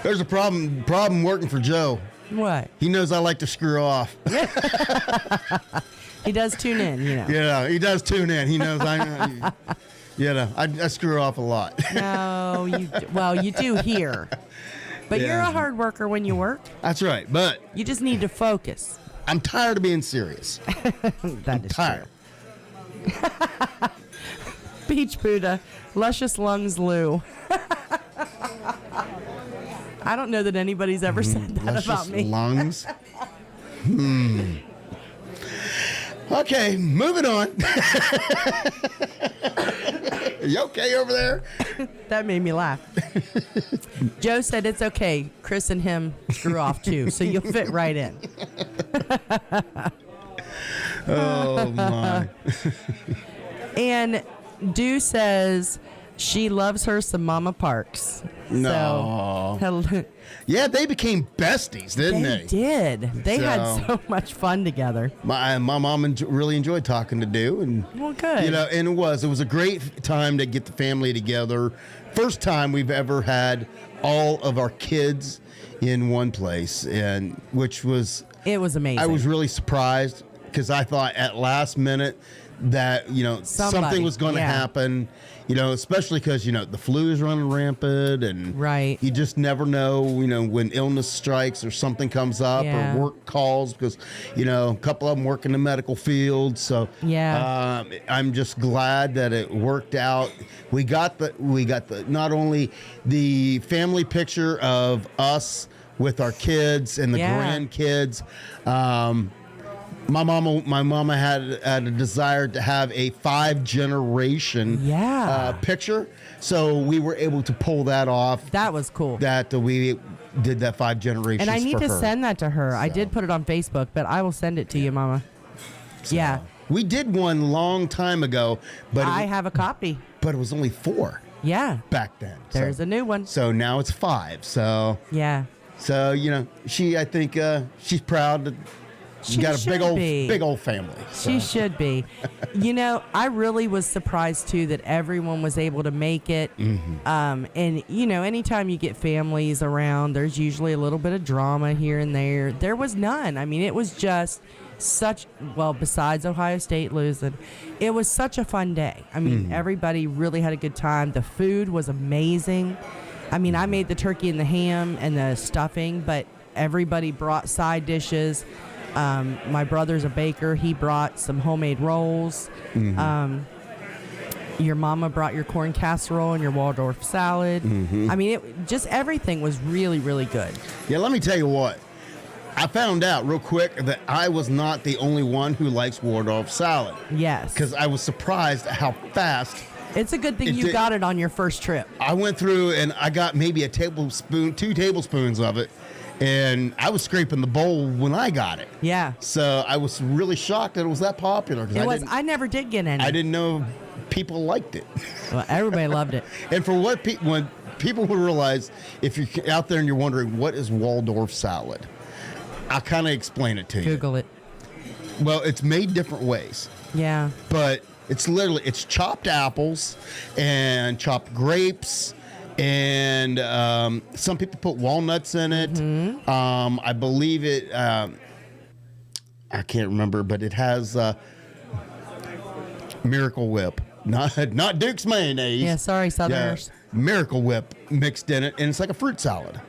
There's a problem working for Joe. What? He knows I like to screw off. He does tune in, you know. Yeah, he does tune in. He knows I screw off a lot. No, you do here. But you're a hard worker when you work. That's right, but you just need to focus. I'm tired of being serious. I'm tired. Beach Buddha, luscious lungs Lou. I don't know that anybody's ever said that about me. Lungs. Okay, moving on. You okay over there? That made me laugh. Joe said it's okay. Chris and him screw off too, so you'll fit right in. Oh, my. And Dew says she loves her some Mama Parks. No. So, yeah, they became besties, didn't they? They did. They had so much fun together. My mom really enjoyed talking to Dew, and well, good. You know, and it was a great time to get the family together. First time we've ever had all of our kids in one place, and it was amazing. I was really surprised because I thought at last minute that something was going to happen. Especially because, the flu is running rampant, and you just never know, when illness strikes or something comes up or work calls, because, a couple of them work in the medical field. So I'm just glad that it worked out. We got the not only the family picture of us with our kids and the grandkids, My mama had a desire to have a 5-generation picture, so we were able to pull that off. That was cool. That we did that 5 generations. And I need to her. send that to her. So. I did put it on Facebook, but I will send it to you, Mama. So, yeah. We did one long time ago, but I have a copy. But it was only 4. Yeah. Back then. There's a new one. So now it's 5. So yeah. So I think she's proud that she got a big old family. So. She should be. I really was surprised too that everyone was able to make it. Mm-hmm. And anytime you get families around, there's usually a little bit of drama here and there. There was none. I mean, it was just besides Ohio State losing, it was such a fun day. I mean, everybody really had a good time. The food was amazing. I mean, I made the turkey and the ham and the stuffing, but everybody brought side dishes. My brother's a baker. He brought some homemade rolls. Your mama brought your corn casserole and your Waldorf salad. I mean, everything was really, really good. Yeah, let me tell you what. I found out real quick that I was not the only one who likes Waldorf salad. Yes. Because I was surprised at how fast. It's a good thing you got it on your first trip. I went through and I got maybe 2 tablespoons of it. And I was scraping the bowl when I got it. Yeah. So I was really shocked that it was that popular. I never did get any. I didn't know people liked it. Well, everybody loved it. And for when people will realize, if you're out there and you're wondering, what is Waldorf salad? I'll kind of explain it to you. Google it. Well, it's made different ways. Yeah. But it's chopped apples and chopped grapes. And some people put walnuts in it. I believe it. I can't remember, but it has Miracle Whip, not Duke's mayonnaise. Yeah, sorry, Southerners. Yeah, Miracle Whip mixed in it, and it's like a fruit salad.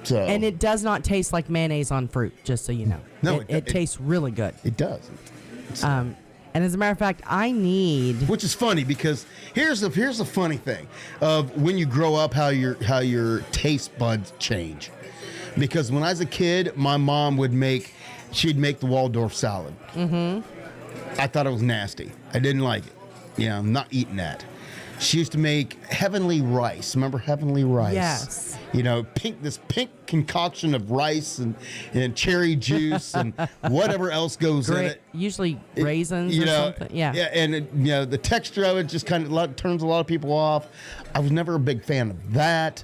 So. And it does not taste like mayonnaise on fruit, just so you know. No, it tastes really good. It does. And as a matter of fact, which is funny because here's the funny thing of when you grow up, how your taste buds change. Because when I was a kid, my mom she'd make the Waldorf salad. I thought it was nasty. I didn't like it. I'm not eating that. She used to make heavenly rice. Remember heavenly rice? Yes. This pink concoction of rice and cherry juice and whatever else goes in it. Usually raisins or something. Yeah. Yeah, and the texture of it just kind of turns a lot of people off. I was never a big fan of that.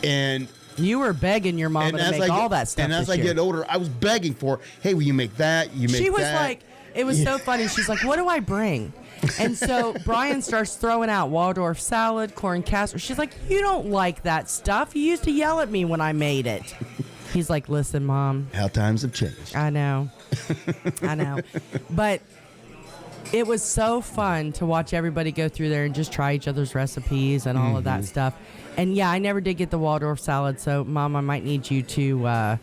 And you were begging your mama to make all that stuff. And as I get older, I was begging for, hey, will you make that? She was like, it was so funny. She's like, what do I bring? And so Brian starts throwing out Waldorf salad, corn casserole. She's like, you don't like that stuff. You used to yell at me when I made it. He's like, listen, Mom. How times have changed. I know. But it was so fun to watch everybody go through there and just try each other's recipes and all of that stuff. And yeah, I never did get the Waldorf salad. So, Mom, I might need you to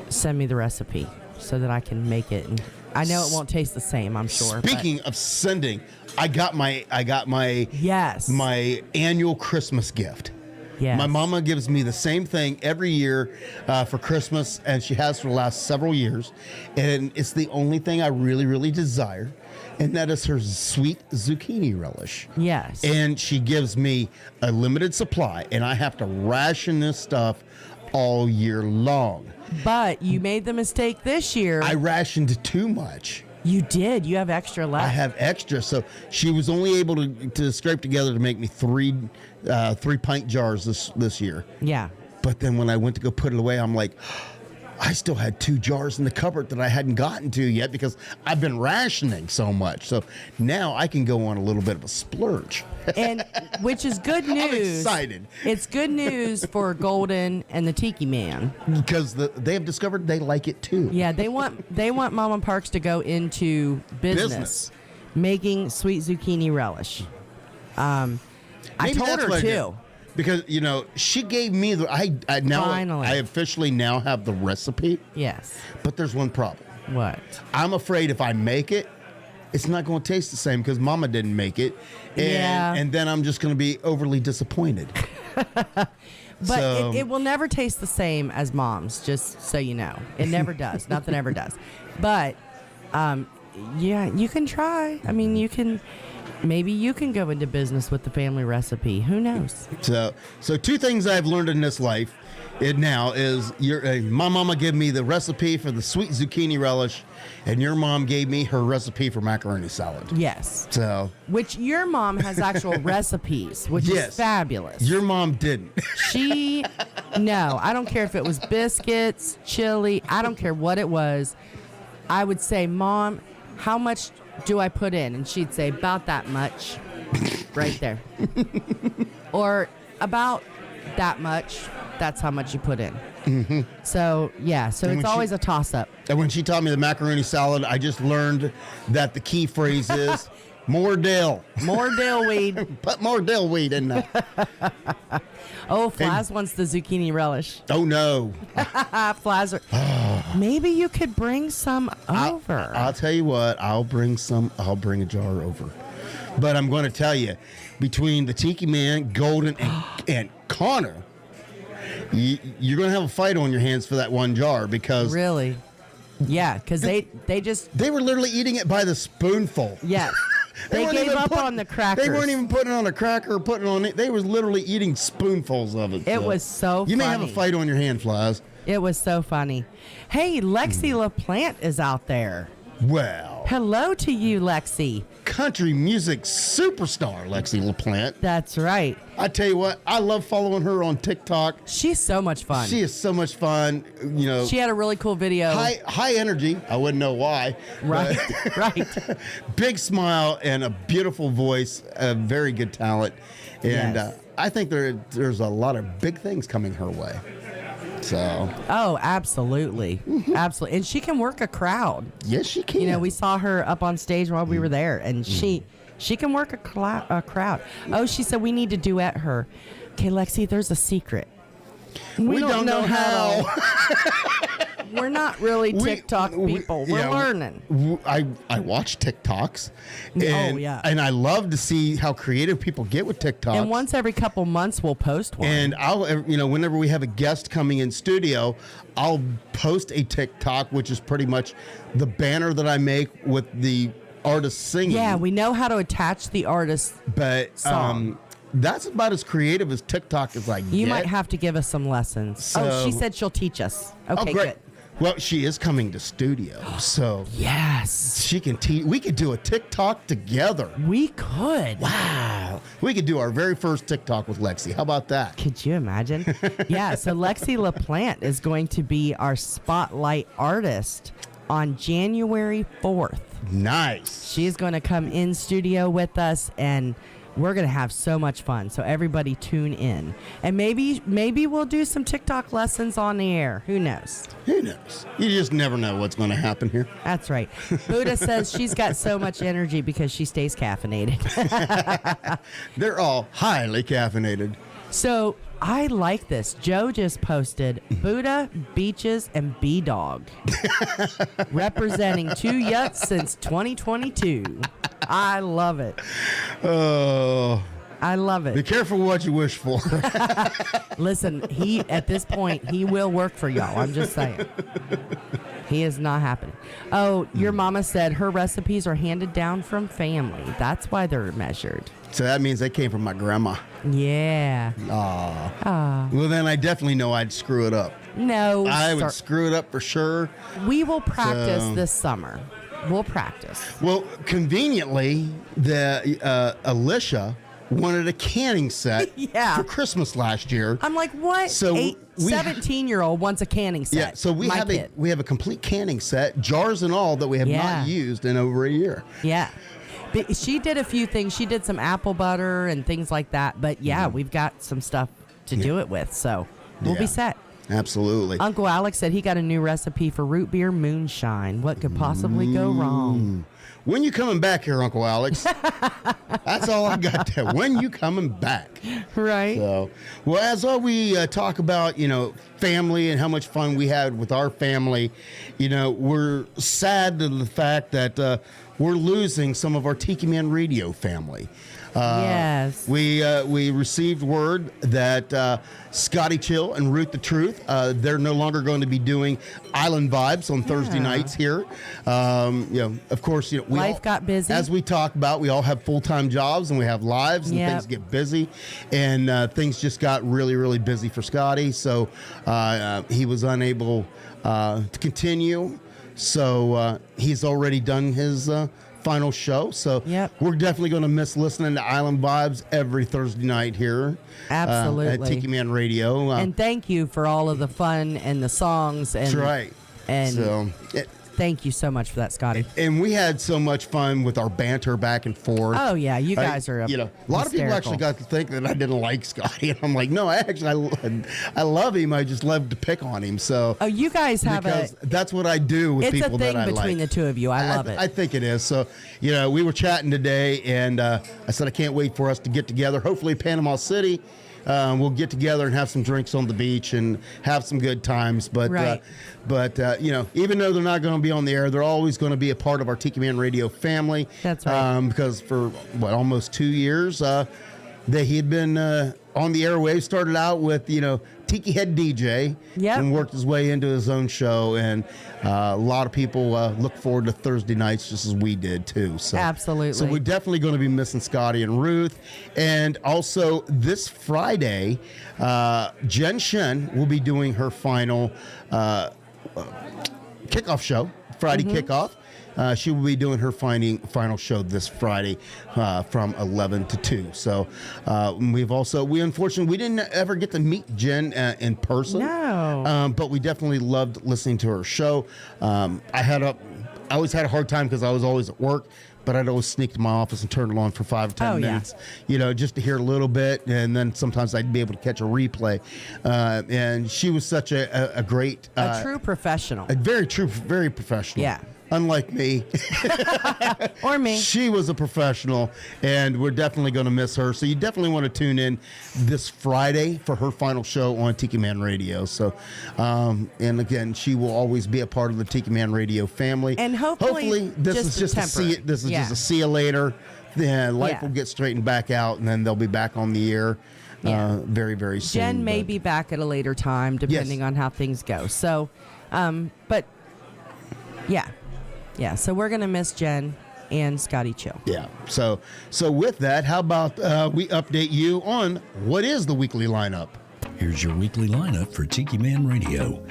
send me the recipe so that I can make it. And I know it won't taste the same, I'm sure. Speaking of sending, I got my my annual Christmas gift. Yes. My mama gives me the same thing every year for Christmas, and she has for the last several years. And it's the only thing I really, really desire, and that is her sweet zucchini relish. Yes. And she gives me a limited supply, and I have to ration this stuff all year long. But you made the mistake this year. I rationed too much. You did. You have extra left. I have extra. So she was only able to scrape together to make me 3 pint jars this year. Yeah. But then when I went to go put it away, I'm like, I still had 2 jars in the cupboard that I hadn't gotten to yet because I've been rationing so much. So now I can go on a little bit of a splurge. And which is good news. I'm excited. It's good news for Golden and the Tiki Man because they have discovered they like it too. Yeah, they want Mama Parks to go into business. Making sweet zucchini relish. I told her too. Because she gave me I officially now have the recipe. Yes. But there's one problem. What? I'm afraid if I make it, it's not going to taste the same because Mama didn't make it, and then I'm just going to be overly disappointed. But it will never taste the same as Mom's. Just so you know, it never does. Nothing ever does. But Yeah, you can try. I mean, maybe you can go into business with the family recipe. Who knows? So two things I've learned in this life now is my mama gave me the recipe for the sweet zucchini relish, and your mom gave me her recipe for macaroni salad. Yes. So, which your mom has actual recipes, which is fabulous. Your mom didn't. No, I don't care if it was biscuits, chili, I don't care what it was. I would say, Mom, how much do I put in? And she'd say, about that much. Right there. Or about that much. That's how much you put in. Mm-hmm. So, yeah. So it's always a toss-up. And when she taught me the macaroni salad, I just learned that the key phrase is more dill. More dill weed. Put more dill weed in there. Oh, Flaz wants the zucchini relish. Oh, no. Flaz. Maybe you could bring some over. I'll tell you what. I'll bring a jar over. But I'm going to tell you, between the Tiki Man, Golden, and Connor, you're going to have a fight on your hands for that one jar because... Really? Yeah, because they were literally eating it by the spoonful. Yes. They gave up on the crackers. They weren't even putting it on a cracker or putting it on it. They was literally eating spoonfuls of it. It was so funny. You may have a fight on your hand, Flies. It was so funny. Hey, Lexi LaPlante is out there. Well. Hello to you, Lexi. Country music superstar, Lexi LaPlante. That's right. I tell you what, I love following her on TikTok. She's so much fun. She is so much fun. You know, she had a really cool video. High energy. I wouldn't know why. Right, right. Big smile and a beautiful voice. A very good talent. And yes. I think there's a lot of big things coming her way. So. Oh, absolutely. Mm-hmm. Absolutely. And she can work a crowd. Yes, she can. You know, we saw her up on stage while we were there, and she can work a crowd. Oh, she said we need to duet her. Okay, Lexi, there's a secret. We don't know how. We're not really TikTok people. We're learning. I watch TikToks. And, and I love to see how creative people get with TikToks. And once every couple months, we'll post one. And whenever we have a guest coming in studio, I'll post a TikTok, which is pretty much the banner that I make with the artist singing. Yeah, we know how to attach the artist song. That's about as creative as TikTok is like. You might have to give us some lessons. She said she'll teach us. Okay, great. Good. Well, she is coming to studio, so yes, she can teach. We could do a TikTok together. We could. Wow, we could do our very first TikTok with Lexi. How about that? Could you imagine? Yeah. So Lexi LaPlante is going to be our spotlight artist on January 4th. Nice. She's going to come in studio with us, and we're going to have so much fun. So everybody tune in. And maybe we'll do some TikTok lessons on the air. Who knows? Who knows? You just never know what's going to happen here. That's right. Buddha says she's got so much energy because she stays caffeinated. They're all highly caffeinated. So I like this. Joe just posted Buddha, Beaches, and B-Dawg representing 2 Yuts since 2022. I love it. Oh. I love it. Be careful what you wish for. Listen, at this point, he will work for y'all. I'm just saying. He is not happening. Oh, your mama said her recipes are handed down from family. That's why they're measured. So that means they came from my grandma. Yeah. Aw. Well, then I definitely know I'd screw it up. No. I would screw it up for sure. We will practice this summer. We'll practice. Well, conveniently, Alicia wanted a canning set for Christmas last year. I'm like, what? So 17-year-old wants a canning set. Yeah, so we have a complete canning set, jars and all, that we have not used in over a year. Yeah. But she did a few things. She did some apple butter and things like that. But we've got some stuff to do it with. So we'll be set. Absolutely. Uncle Alex said he got a new recipe for root beer moonshine. What could possibly go wrong? When you coming back here, Uncle Alex? That's all I got there. When you coming back? Right. So, well, as we talk about, family and how much fun we had with our family, we're sad to the fact that we're losing some of our Tiki Man Radio family. Yes. We received word that Scotty Chill and Ruth the Truth, they're no longer going to be doing Island Vibes on Thursday nights here. Of course, we life got busy. As we talked about, we all have full-time jobs and we have lives and things get busy, and things just got really, really busy for Scotty. So he was unable to continue. So he's already done his final show. So we're definitely going to miss listening to Island Vibes every Thursday night here. Absolutely. At Tiki Man Radio. And thank you for all of the fun and the songs. And, that's right. And so, thank you so much for that, Scotty. And we had so much fun with our banter back and forth. Oh, yeah. You guys are a lot of people actually got to think that I didn't like Scotty. And I'm like, no, I love him. I just love to pick on him. So you guys have that's what I do with people that I like. It's a thing between the two of you. I love it. I think it is. So, we were chatting today, and I said I can't wait for us to get together. Hopefully, Panama City. We'll get together and have some drinks on the beach and have some good times. But, even though they're not going to be on the air, they're always going to be a part of our Tiki Man Radio family. That's right. Because for, almost 2 years, he had been on the airwaves, started out with, Tiki Head DJ and worked his way into his own show. And a lot of people look forward to Thursday nights just as we did, too. So, absolutely. So we're definitely going to be missing Scotty and Ruth. And also this Friday, Jen Shen will be doing her final kickoff show, Friday kickoff. She will be doing her final show this Friday from 11 to 2. So we unfortunately didn't ever get to meet Jen in person. No. But we definitely loved listening to her show. I always had a hard time because I was always at work, but I'd always sneak to my office and turn it on for 5 or 10 minutes, just to hear a little bit. And then sometimes I'd be able to catch a replay. And she was such a great... a true professional. A very true, very professional. Yeah. Unlike me. Or me. She was a professional, and we're definitely going to miss her. So you definitely want to tune in this Friday for her final show on Tiki Man Radio. So, and again, she will always be a part of the Tiki Man Radio family. And hopefully this is just a see you later. Then life will get straightened back out, and then they'll be back on the air very, very soon. Jen may be back at a later time, depending on how things go. So, but yeah. Yeah, so we're going to miss Jen and Scotty Chill. Yeah. So with that, how about we update you on what is the weekly lineup? Here's your weekly lineup for Tiki Man Radio.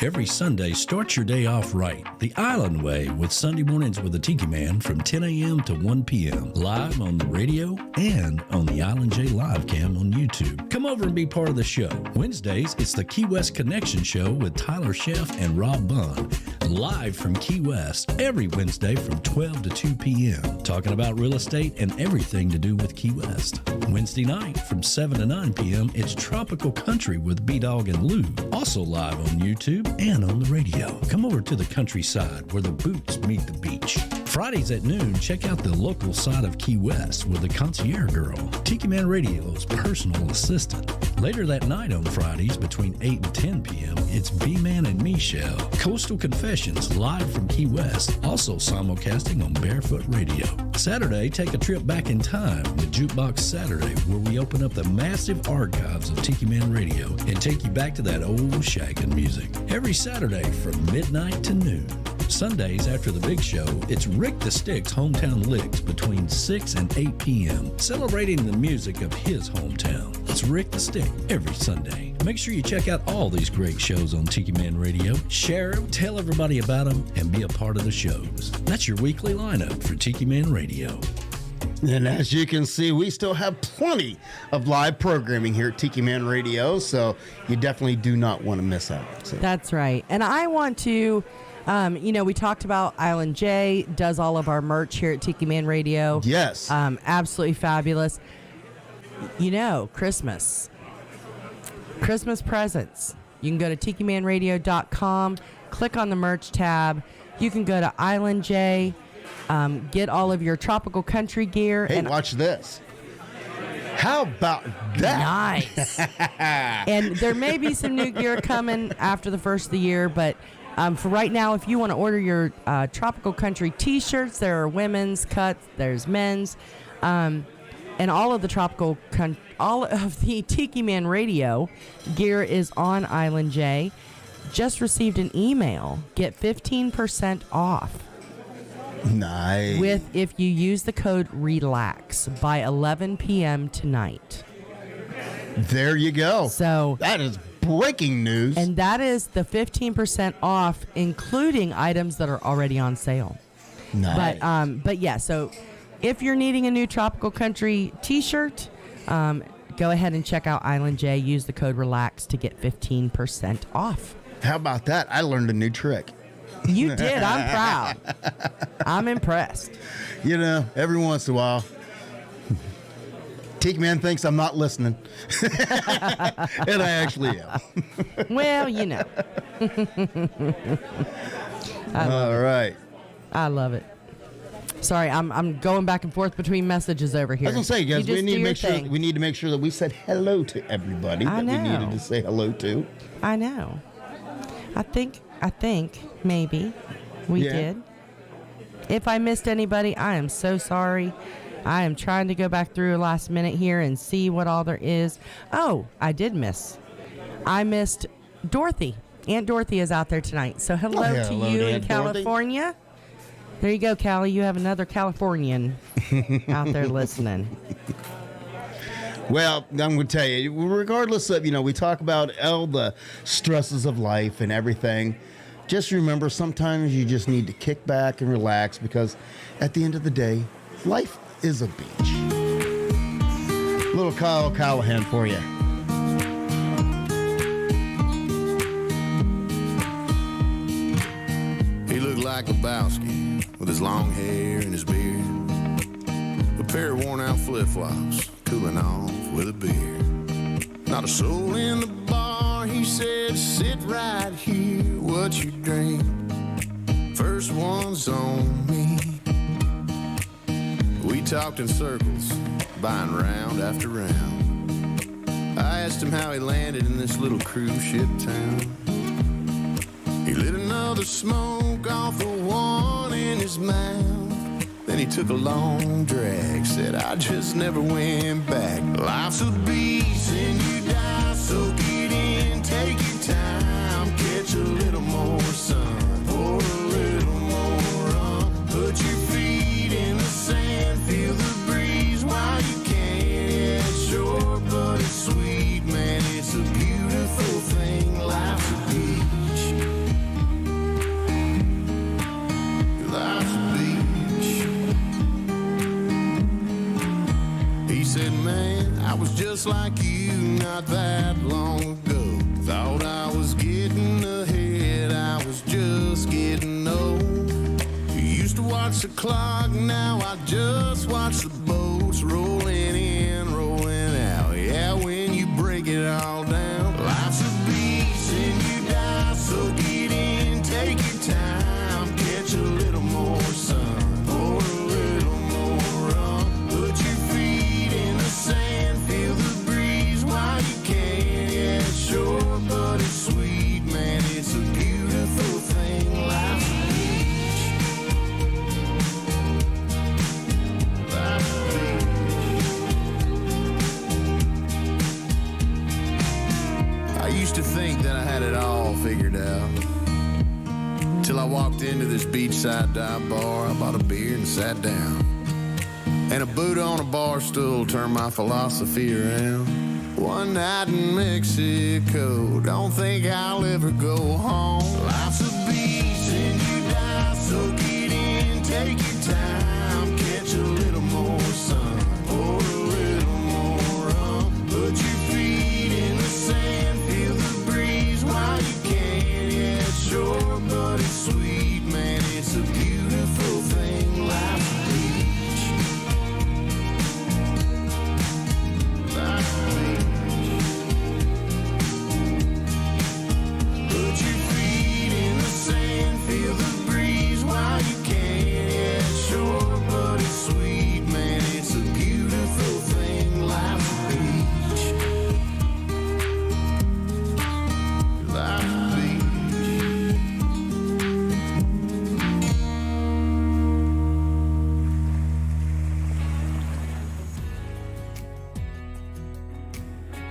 Every Sunday, start your day off right, the Island way, with Sunday mornings with the Tiki Man from 10 a.m. to 1 p.m. live on the radio and on the Island J live cam on YouTube. Come over and be part of the show. Wednesdays, it's the Key West Connection Show with Tyler Sheff and Rob Bunn, live from Key West every Wednesday from 12 to 2 p.m. talking about real estate and everything to do with Key West. Wednesday night from 7 to 9 p.m. it's Tropical Country with B-Dawg and Lou, also live on YouTube and on the radio. Come over to the countryside where the boots meet the beach. Fridays at noon, check out the local side of Key West with the Concierge Girl, Tiki Man Radio's personal assistant. Later that night on Fridays between 8 and 10 p.m., it's B-Man Mi-chelle, Coastal Confessions live from Key West, also simulcasting on Barefoot Radio. Saturday, take a trip back in time with Jukebox Saturday, where we open up the massive archives of Tiki Man Radio and take you back to that old shaggin' music. Every Saturday from midnight to noon. Sundays after the big show, it's Rick the Stick's Hometown Licks between 6 and 8 p.m., celebrating the music of his hometown. It's Rick the Stick every Sunday. Make sure you check out all these great shows on Tiki Man Radio. Share them, tell everybody about them, and be a part of the shows. That's your weekly lineup for Tiki Man Radio. And as you can see, we still have plenty of live programming here at Tiki Man Radio, so you definitely do not want to miss out. So. That's right. And I want to... we talked about Island J does all of our merch here at Tiki Man Radio. Yes. Absolutely fabulous. Christmas presents. You can go to tikimanradio.com, click on the merch tab. You can go to Island J, get all of your tropical country gear. Hey, watch this. How about that? Nice. And there may be some new gear coming after the first of the year, but For right now, if you want to order your Tropical Country t-shirts, there are women's cuts, there's men's, and all of the Tiki Man Radio gear is on Island J. Just received an email. Get 15% off. Nice. If you use the code RELAX by 11 p.m. tonight. There you go. So that is breaking news. And that is the 15% off, including items that are already on sale. Nice. But yeah, so if you're needing a new Tropical Country t-shirt, go ahead and check out Island J. Use the code RELAX to get 15% off. How about that? I learned a new trick. You did. I'm proud. I'm impressed. You know, every once in a while, Tiki Man thinks I'm not listening. And I actually am. Well, you know. All right. I love it. Sorry, I'm going back and forth between messages over here. I was gonna say, guys, we need to make sure that we said hello to everybody I that know. we needed to say hello to. I know. I think maybe we did. If I missed anybody, I am so sorry. I am trying to go back through last minute here and see what all there is. Oh, I did miss. I missed Dorothy. Aunt Dorothy is out there tonight. So hello to hello you to in Aunt California. Dorothy. There you go, Callie. You have another Californian out there listening. Well, I'm going to tell you, regardless of, we talk about all the stresses of life and everything, just remember sometimes you just need to kick back and relax, because at the end of the day, life is a beach. Little Kyle Callahan for you. He looked like Lebowski with his long hair and his beard. A pair of worn out flip-flops, cooling off with a beer. Not a soul in the bar, he said, sit right here, what you drink. First one's on me. We talked in circles, buying round after round. I asked him how he landed in this little cruise ship town. He lit another smoke off the one in his mouth. Then he took a long drag, said, I just never went back. Life's a beast and you die, so get in, take your time, catch a little more sun, pour a little more rum, put your feet in the sand, feel the breeze while you can. Yeah, it's short, but it's sweet, man, it's a beautiful thing, life's a beach. Life's a beach. He said, man, I was just like you not that long ago. Thought I was getting ahead, I was just getting old. Used to watch the clock, now I just watch the boats rolling in, rolling out. Yeah, when you break it all down, life's a beast and you die, so get in, take your time, catch a little more sun, pour a little more rum, put your feet in the sand, feel the breeze while you can. Yeah, it's short, but it's sweet, man, it's a beautiful thing, life's a beach. Life's a beach. I used to think that I had it all figured out, till I walked into this beachside dive bar. I bought a beer and sat down, and a Buddha on a bar stool turned my philosophy around. One night in Mexico, don't think I'll ever go home. Life's a beast and you die, so get in, take your time, catch a little more sun, pour a little more rum, put your feet in the sand, feel the breeze while you can. Yeah, it's short, but it's sweet, man, it's a beautiful thing, life's a beach. Life's a beach. Put your feet in the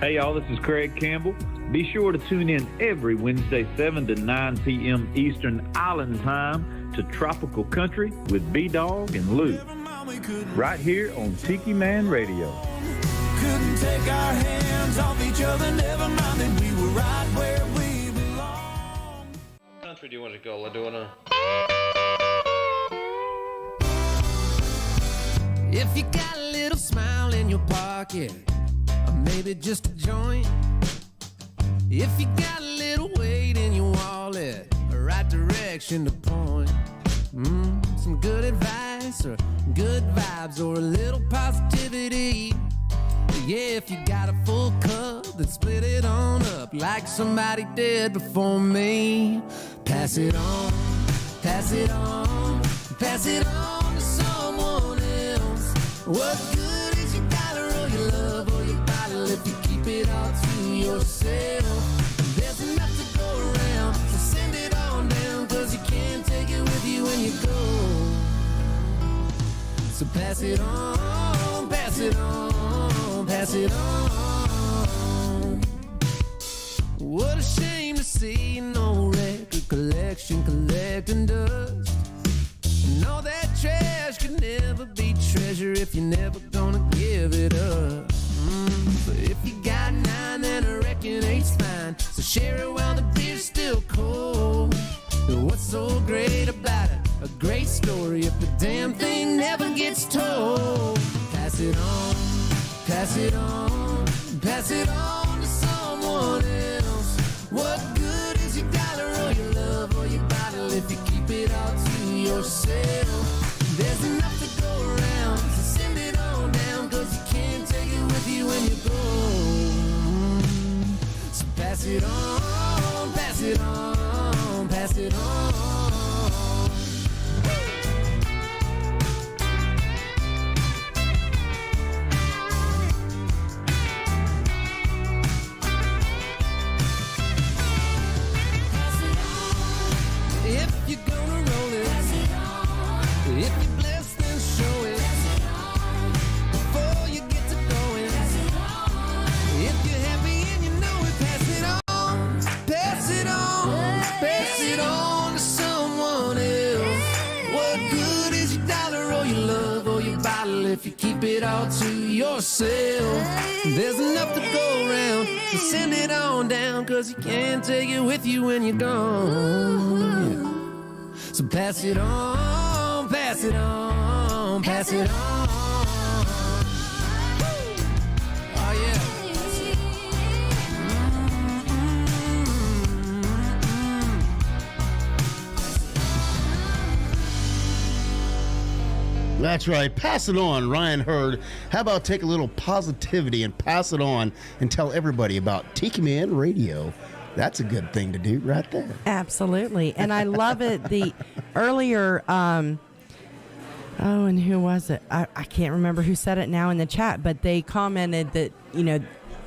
Hey, y'all, this is Craig Campbell. Be sure to tune in every Wednesday, 7 to 9 p.m. Eastern Island Time to Tropical Country with B-Dawg and Lou, right here on Tiki Man Radio. Couldn't take our hands off each other, never mind that we were right where we belong. Country do you want to go? Do you want to... If you got a little smile in your pocket, or maybe just a joint. If you got a little weight in your wallet, a right direction to point. Some good advice or good vibes or a little positivity. Yeah, if you got a full cup, then split it on up like somebody did before me. Pass it on, pass it on, pass it on to someone else. What good is your dollar or your love or your bottle if you keep it all to yourself? There's enough to go around, so send it on down, cause you can't take it with you when you go. So pass it on, pass it on, pass it on. What a shame to see no record collection collecting dust. And all that trash could never be treasure if you're never gonna give it up. So if you got 9, then I reckon 8's fine. So share it while the beer's still cold. What's so great about it? A great story if the damn thing never gets told. Pass it on, pass it on, pass it on to someone else. What good is your dollar or your love or your bottle if you keep it all to yourself? There's enough to go around, so send it on down, cause you can't take it with you when you go. So pass it on, pass it on, pass it on. If you're gonna roll it, if you're blessed, then show it. Before you get to going, if you're happy and you know it, pass it on, pass it on, pass it on to someone else. What good is your dollar or your love or your bottle if you keep it all to yourself? There's enough to go around, so send it on down, cause you can't take it with you when you're gone. So pass it on, pass it on, pass it on. Oh yeah. That's right. Pass it on, Ryan Hurd. How about take a little positivity and pass it on and tell everybody about Tiki Man Radio? That's a good thing to do right there. Absolutely. And I love it. The earlier, and who was it? I can't remember who said it now in the chat, but they commented that,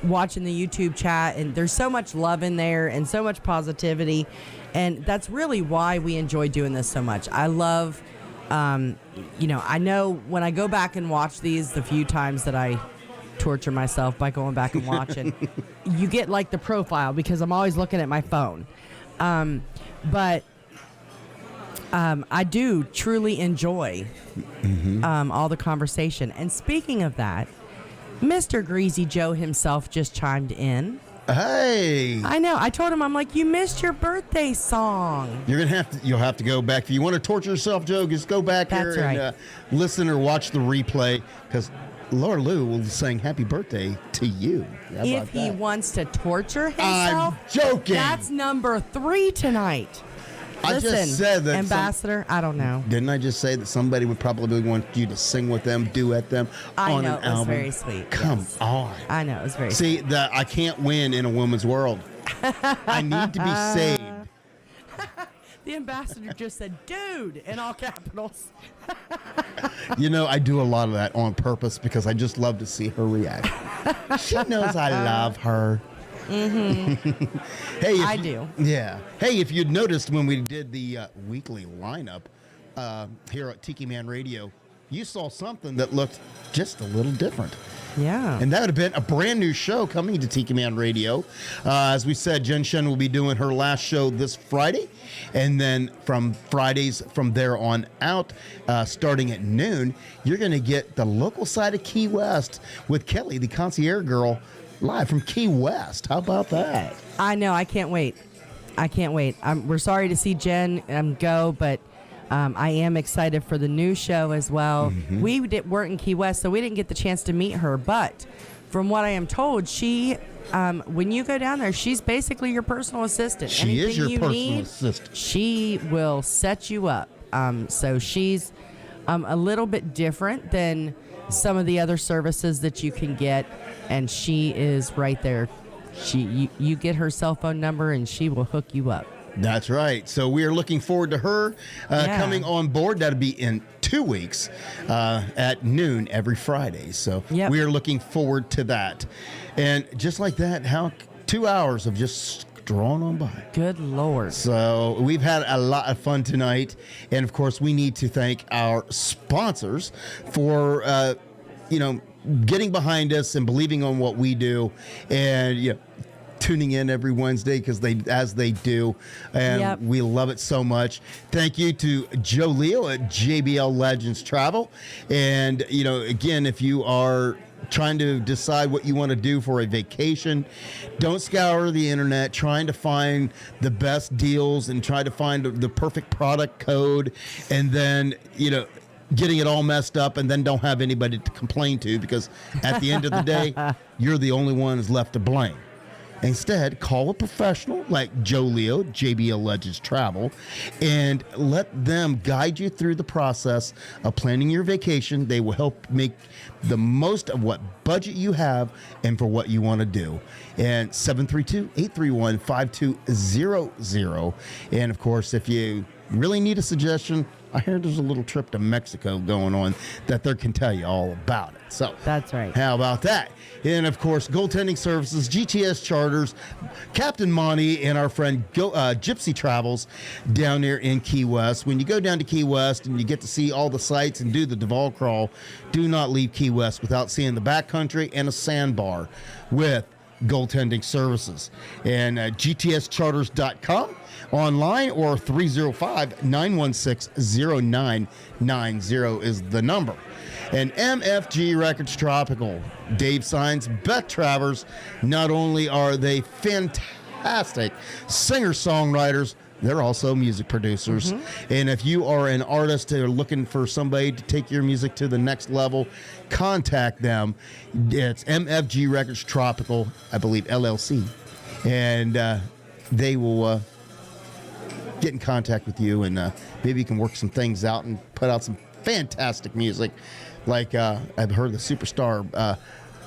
watching the YouTube chat, and there's so much love in there and so much positivity. And that's really why we enjoy doing this so much. I love, I know when I go back and watch these, the few times that I torture myself by going back and watching, you get like the profile because I'm always looking at my phone. But I do truly enjoy all the conversation. And speaking of that, Mr. Greasy Joe himself just chimed in. Hey. I know. I told him, I'm like, you missed your birthday song. You'll have to go back. If you want to torture yourself, Joe, just go back That's here right. and listen or watch the replay, because Laura Lou will sing happy birthday to you. How If about he that? wants to torture himself, I'm joking. That's number 3 tonight. I Listen, just said that Ambassador, I don't know. Didn't I just say that somebody would probably want you to sing with them, duet them I on know, an it was album? very sweet. Come yes. on. I know, it was very See, I can't win in a woman's world. I need to be saved. The ambassador just said, dude, in all capitals. I do a lot of that on purpose because I just love to see her react. She knows I love her. Mm-hmm. Hey, I do. Yeah. Hey, if you'd noticed when we did the weekly lineup here at Tiki Man Radio, you saw something that looked just a little different. Yeah. And that would have been a brand new show coming to Tiki Man Radio. As we said, Jen Shen will be doing her last show this Friday. And then from Fridays from there on out, starting at noon, you're going to get the local side of Key West with Kelly, the concierge girl, live from Key West. How about that? I know. I can't wait. We're sorry to see Jen go, but I am excited for the new show as well. Mm-hmm. We weren't in Key West, so we didn't get the chance to meet her. But from what I am told, she, when you go down there, she's basically your personal assistant. She is your personal need, assistant. She will set you up. So she's a little bit different than some of the other services that you can get, and she is right there. You get her cell phone number, and she will hook you up. That's right. So we are looking forward to her coming on board. That'll be in 2 weeks at noon every Friday. So we are looking forward to that. And just like that, how 2 hours of just drawn on by. Good Lord. So we've had a lot of fun tonight. And of course, we need to thank our sponsors for, getting behind us and believing on what we do. And, tuning in every Wednesday because they do, and we love it so much. Thank you to Joe Leo at JBL Legends Travel. And again, if you are trying to decide what you want to do for a vacation, don't scour the internet trying to find the best deals and try to find the perfect product code, and then getting it all messed up and then don't have anybody to complain to, because at the end of the day, you're the only one who's left to blame. Instead, call a professional like Joe Leo, JBL Legends Travel, and let them guide you through the process of planning your vacation. They will help make the most of what budget you have and for what you want to do. And 732-831-5200. And of course, if you really need a suggestion, I hear there's a little trip to Mexico going on that they can tell you all about it. So that's right. How about that? And of course, goaltending services, GTS Charters, Captain Monty, and our friend Gypsy Travels down there in Key West. When you go down to Key West and you get to see all the sights and do the Duval crawl, do not leave Key West without seeing the backcountry and a sandbar with goaltending services. And gtscharters.com online, or 305-916-0990 is the number. And MFG Records Tropical, Dave Signs, Beth Travers, not only are they fantastic singer-songwriters, they're also music producers. Mm-hmm. And if you are an artist who are looking for somebody to take your music to the next level, contact them. It's MFG Records Tropical, I believe, LLC. And they will get in contact with you, and maybe you can work some things out and put out some fantastic music. Like I've heard the superstar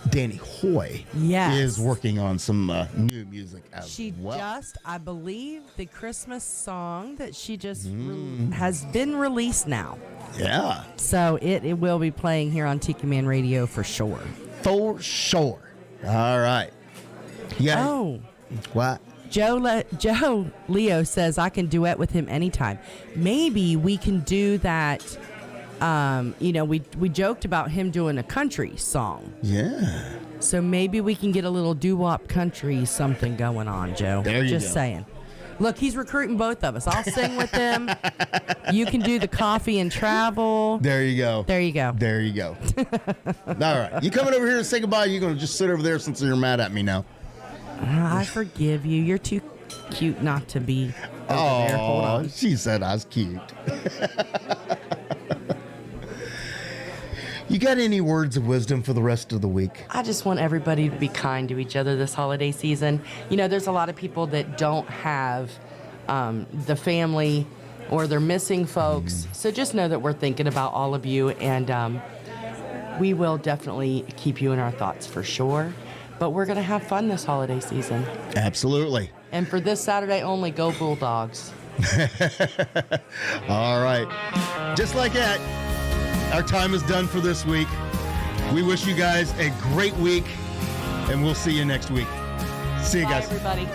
Danny Hoy is working on some new music as well. She just, I believe, the Christmas song that she just has been released now. Yeah. So it will be playing here on Tiki Man Radio for sure. For sure. All right. Yeah. Oh. What? Joe Leo says I can duet with him anytime. Maybe we can do that. We joked about him doing a country song. Yeah. So maybe we can get a little doo-wop country something going on, Joe. There you Just go. saying. Look, he's recruiting both of us. I'll sing with him. You can do the coffee and travel. There you go. There you go. There you go. All right. You coming over here to say goodbye? You're going to just sit over there since you're mad at me now. I forgive you. You're too cute not to be over there. Hold on. She said I was cute. You got any words of wisdom for the rest of the week? I just want everybody to be kind to each other this holiday season. There's a lot of people that don't have the family, or they're missing folks. So just know that we're thinking about all of you, and we will definitely keep you in our thoughts for sure. But we're going to have fun this holiday season. Absolutely. And for this Saturday only, go Bulldogs. All right. Just like that, our time is done for this week. We wish you guys a great week, and we'll see you next week. See you guys. Bye, everybody.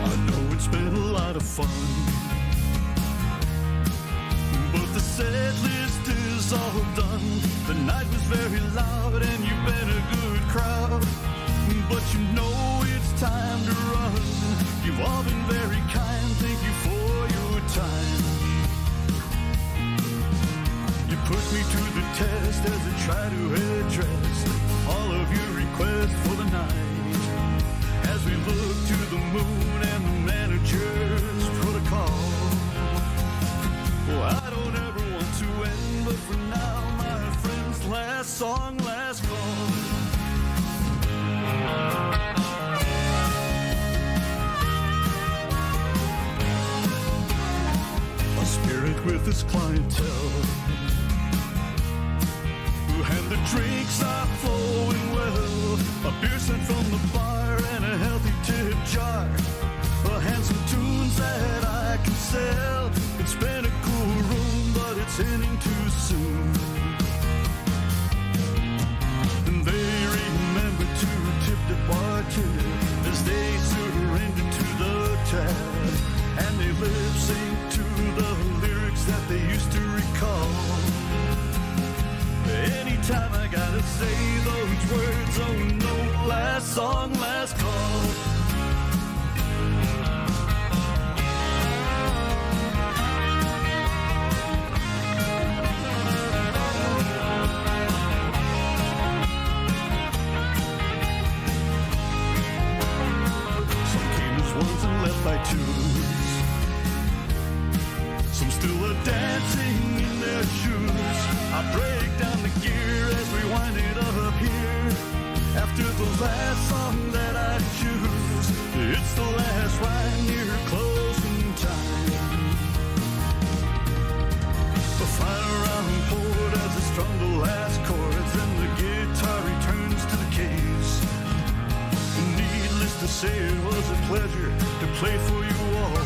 I know it's been a lot of fun. night was very loud and you've been a good crowd, but you know it's time to run. You've all been very kind, thank you for your time. You put me to the test as I try to address all of your requests for the night. As we look to the moon and the manager's protocol. Well, I don't ever want to end, but for now, my friends, last song, last call. A spirit with his clientele, and the drinks are flowing well. A beer sent from the bar and a healthy tip jar. Handsome tunes that I can sell. It's been a cool room, but it's ending too soon. And they remember to tip the bartender as they surrender to the tab. And they lip sync to the lyrics that they used to recall. Anytime I gotta say those words, oh no, last song, last call. Some came as ones and left by twos. Some still are dancing in their shoes. I break down the gear as we wind it up here. After the last song that I choose, it's the last ride near closing time. The final round chord as I strum the last chords, and the guitar returns to the case. Needless to say, it was a pleasure to play for you all.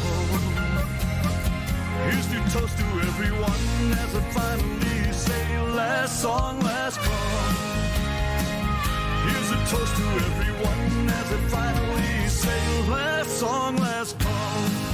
Here's to toast to everyone as I finally say last song, last call. Here's a toast to everyone as I finally say last song, last call.